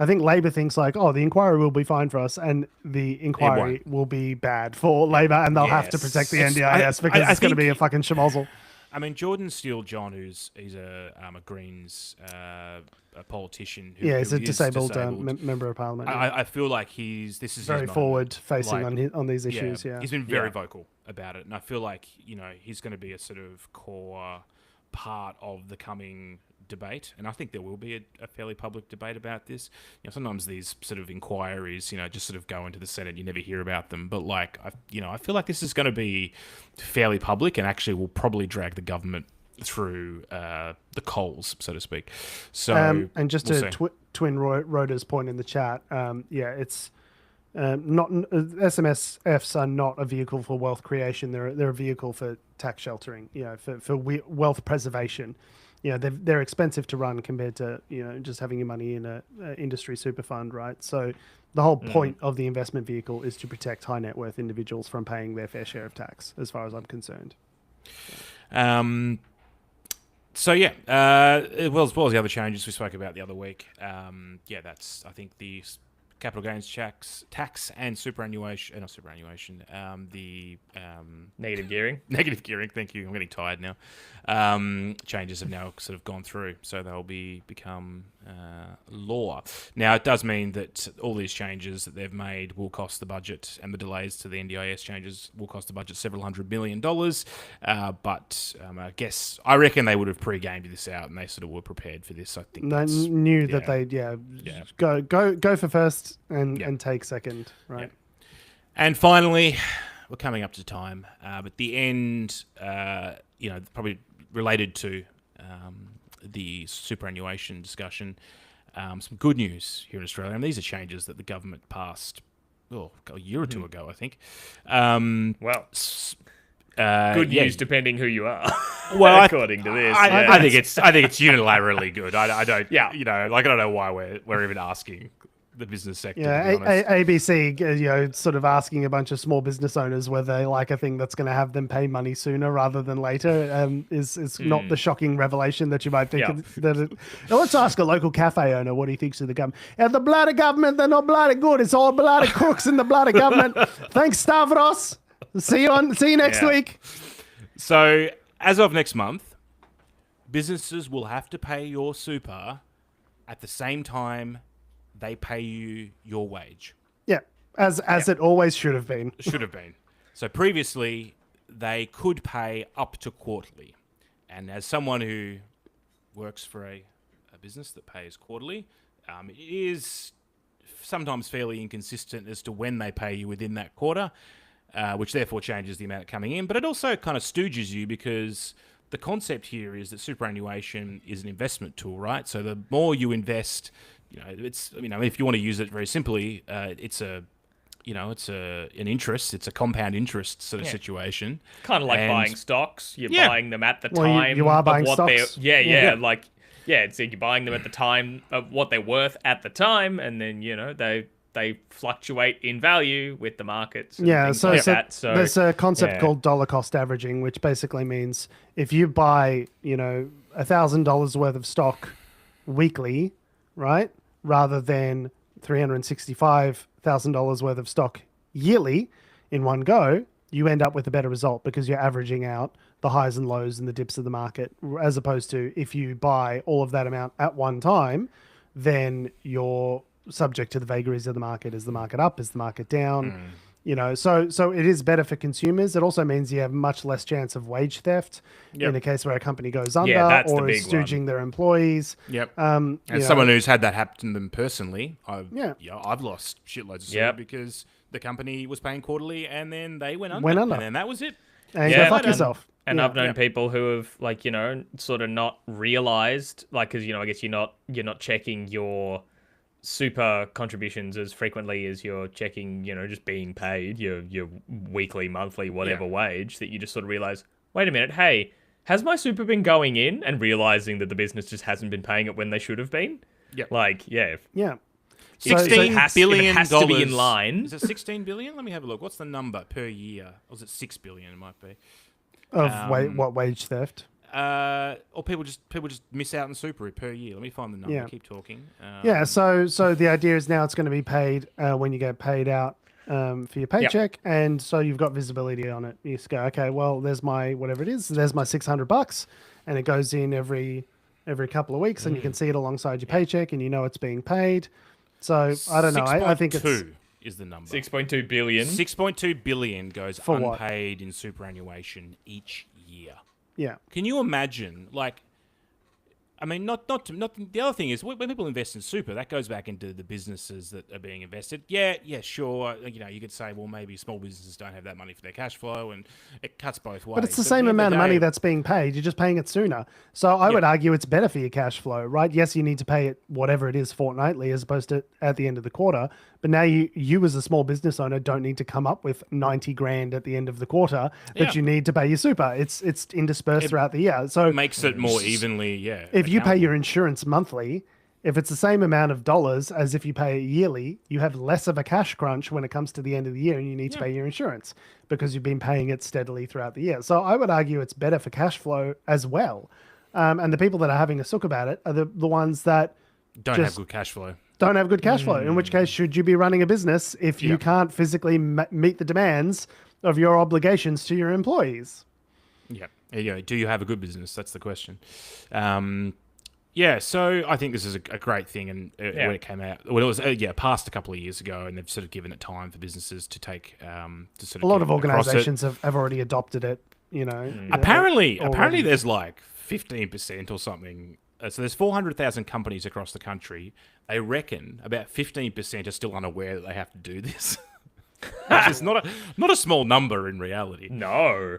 I think Labor thinks like, the inquiry will be fine for us, and the inquiry will be bad for Labor, and they'll have to protect the NDIS because it's going to be a fucking schmozzle. I mean, Jordan Steele-John, he's a Greens a politician. He's a disabled. Member of Parliament. I feel like this is very forward-facing on these issues. Yeah, he's been very vocal about it, and I feel like he's going to be a sort of core part of the coming debate, and I think there will be a fairly public debate about this. Sometimes these sort of inquiries, just sort of go into the Senate, you never hear about them. But I feel like this is going to be fairly public, and actually will probably drag the government through the coals, so to speak. So, and just to Twin Rota's point in the chat, it's not SMSFs are not a vehicle for wealth creation. They're a vehicle for tax sheltering. For wealth preservation. They're expensive to run compared to just having your money in a industry super fund, right? So the whole point of the investment vehicle is to protect high net worth individuals from paying their fair share of tax, as far as I'm concerned. As well as the other changes we spoke about the other week. That's I think the capital gains tax and superannuation, not superannuation, the negative gearing. Negative gearing, thank you. I'm getting tired now. Changes have now sort of gone through, so they'll become law. Now, it does mean that all these changes that they've made will cost the budget, and the delays to the NDIS changes will cost the budget several $100 million. But I reckon they would have pre-gamed this out, and they sort of were prepared for this. I think they knew that they'd go for first and take second, right? Yeah. And finally, we're coming up to time, but the end, probably related to the superannuation discussion, some good news here in Australia. And these are changes that the government passed a year or two ago, I think. Good news, depending who you are. Well, according to this, I think it's unilaterally good. I don't know why we're even asking the business sector. ABC, sort of asking a bunch of small business owners whether they like a thing that's going to have them pay money sooner rather than later is not the shocking revelation that you might think. Now let's ask a local cafe owner what he thinks of the government. The bloody government, they're not bloody good. It's all bloody crooks in the bloody government. Thanks, Stavros. See you next week. So, as of next month, businesses will have to pay your super at the same time they pay you your wage. Yeah, as it always should have been. Should have been. So previously, they could pay up to quarterly. And as someone who works for a business that pays quarterly, it is sometimes fairly inconsistent as to when they pay you within that quarter, which therefore changes the amount coming in. But it also kind of stooges you because the concept here is that superannuation is an investment tool, right? So the more you invest, if you want to use it very simply, it's an interest, it's a compound interest sort of situation. Kind of like buying stocks. You're buying them at the Well, time. you are of buying what stocks. It's like you're buying them at the time of what they're worth at the time, and then they fluctuate in value with the markets. And things like that. So there's a concept called dollar cost averaging, which basically means if you buy $1,000 worth of stock weekly, right, rather than $365,000 worth of stock yearly in one go, you end up with a better result because you're averaging out the highs and lows and the dips of the market, as opposed to if you buy all of that amount at one time, then you're subject to the vagaries of the market. Is the market up? Is the market down? So it is better for consumers. It also means you have much less chance of wage theft in a case where a company goes under or is stooging their employees. Yep. As someone who's had that happen to them personally, I've lost shitloads of super because the company was paying quarterly and then they went under. And then that was it. And you go fuck yourself. And I've known people who have sort of not realized, because I guess you're not checking your super contributions as frequently as you're checking, just being paid your weekly, monthly, whatever wage, that you just sort of realize, wait a minute, hey, has my super been going in? And realizing that the business just hasn't been paying it when they should have been. Yeah. $16 billion. It has to be in line. Is it 16 billion? Let me have a look. What's the number per year? Or is it 6 billion? It might be. Of what wage theft? Or people just miss out on super per year. Let me find the number. Yeah. Keep talking. So the idea is now it's going to be paid when you get paid out for your paycheck, and so you've got visibility on it. You just go, okay, well, there's my whatever it is. There's my $600, and it goes in every couple of weeks, and you can see it alongside your paycheck, and you know it's being paid. So I don't know. I think it's is the number. 6.2 billion. 6.2 billion goes for unpaid in superannuation each year. Yeah. Can you imagine, not the other thing is when people invest in super, that goes back into the businesses that are being invested. Yeah, sure. You could say, well, maybe small businesses don't have that money for their cash flow, and it cuts both ways. But it's the same amount of money that's being paid. You're just paying it sooner. So I would argue it's better for your cash flow, right? Yes, you need to pay it whatever it is fortnightly as opposed to at the end of the quarter. But now you as a small business owner don't need to come up with 90 grand at the end of the quarter that you need to pay your super. It's interspersed throughout the year. So it makes it more evenly, If you pay your insurance monthly, if it's the same amount of dollars as if you pay it yearly, you have less of a cash crunch when it comes to the end of the year and you need to pay your insurance because you've been paying it steadily throughout the year. So I would argue it's better for cash flow as well. And the people that are having a sook about it are the ones that don't have good cash flow. Don't have good cash flow. In which case, should you be running a business if you can't physically meet the demands of your obligations to your employees? Yeah. Do you have a good business? That's the question. So I think this is a great thing, and when it came out, well, it was passed a couple of years ago, and they've sort of given it time for businesses to take to sort of. A lot of organisations have already adopted it. Apparently, there's like 15% or something. So there's 400,000 companies across the country. They reckon about 15% are still unaware that they have to do this. Which is not a small number in reality. No.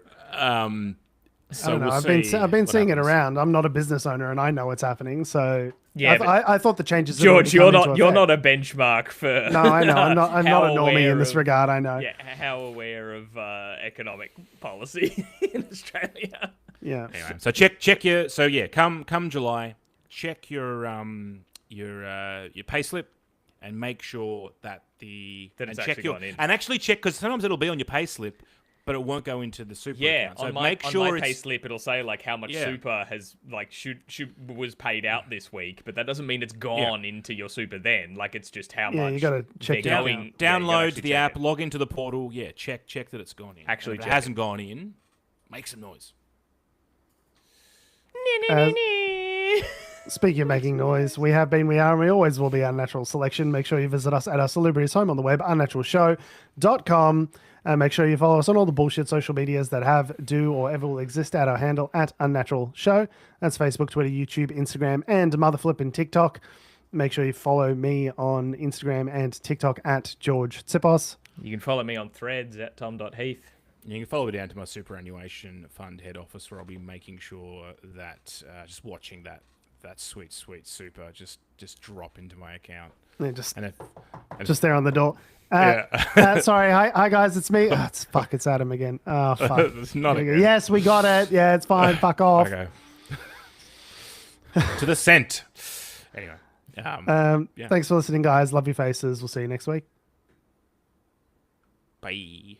So I don't know. I've been seeing it around. I'm not a business owner, and I know what's happening. So I thought the changes. George, you're not a benchmark for. No, I know. I'm not a normie in this regard. I know. Yeah, how aware of economic policy in Australia? Yeah. Anyway, so check your. So yeah, come July, check your payslip, and make sure that it's actually gone in. And actually check, because sometimes it'll be on your payslip, but it won't go into the super account. So on my payslip, it'll say how much super has was paid out this week, but that doesn't mean it's gone into your super then. It's just how much. Yeah, you got to check it out. Download the app, log into the portal. Yeah, check that it's gone in. Actually, if it hasn't gone in, Make some noise. Speaking of making noise, we have been, we are, and we always will be Unnatural Selection. Make sure you visit us at our salubrious home on the web, unnaturalshow.com. And make sure you follow us on all the bullshit social medias that have, do, or ever will exist at our handle at Unnatural Show. That's Facebook, Twitter, YouTube, Instagram, and Motherflippin' TikTok. Make sure you follow me on Instagram and TikTok at George Tsipos. You can follow me on Threads at tom.heath. You can follow me down to my superannuation fund head office, where I'll be making sure that just watching that sweet super just drop into my account. Yeah, just And there on the door. Yeah. Sorry, hi guys, it's me. Oh, it's Adam again. Oh fuck. It's not again. Yes, we got it. Yeah, it's fine. Fuck off. Okay. To the scent. Anyway. Yeah. Thanks for listening, guys. Love your faces. We'll see you next week. Bye.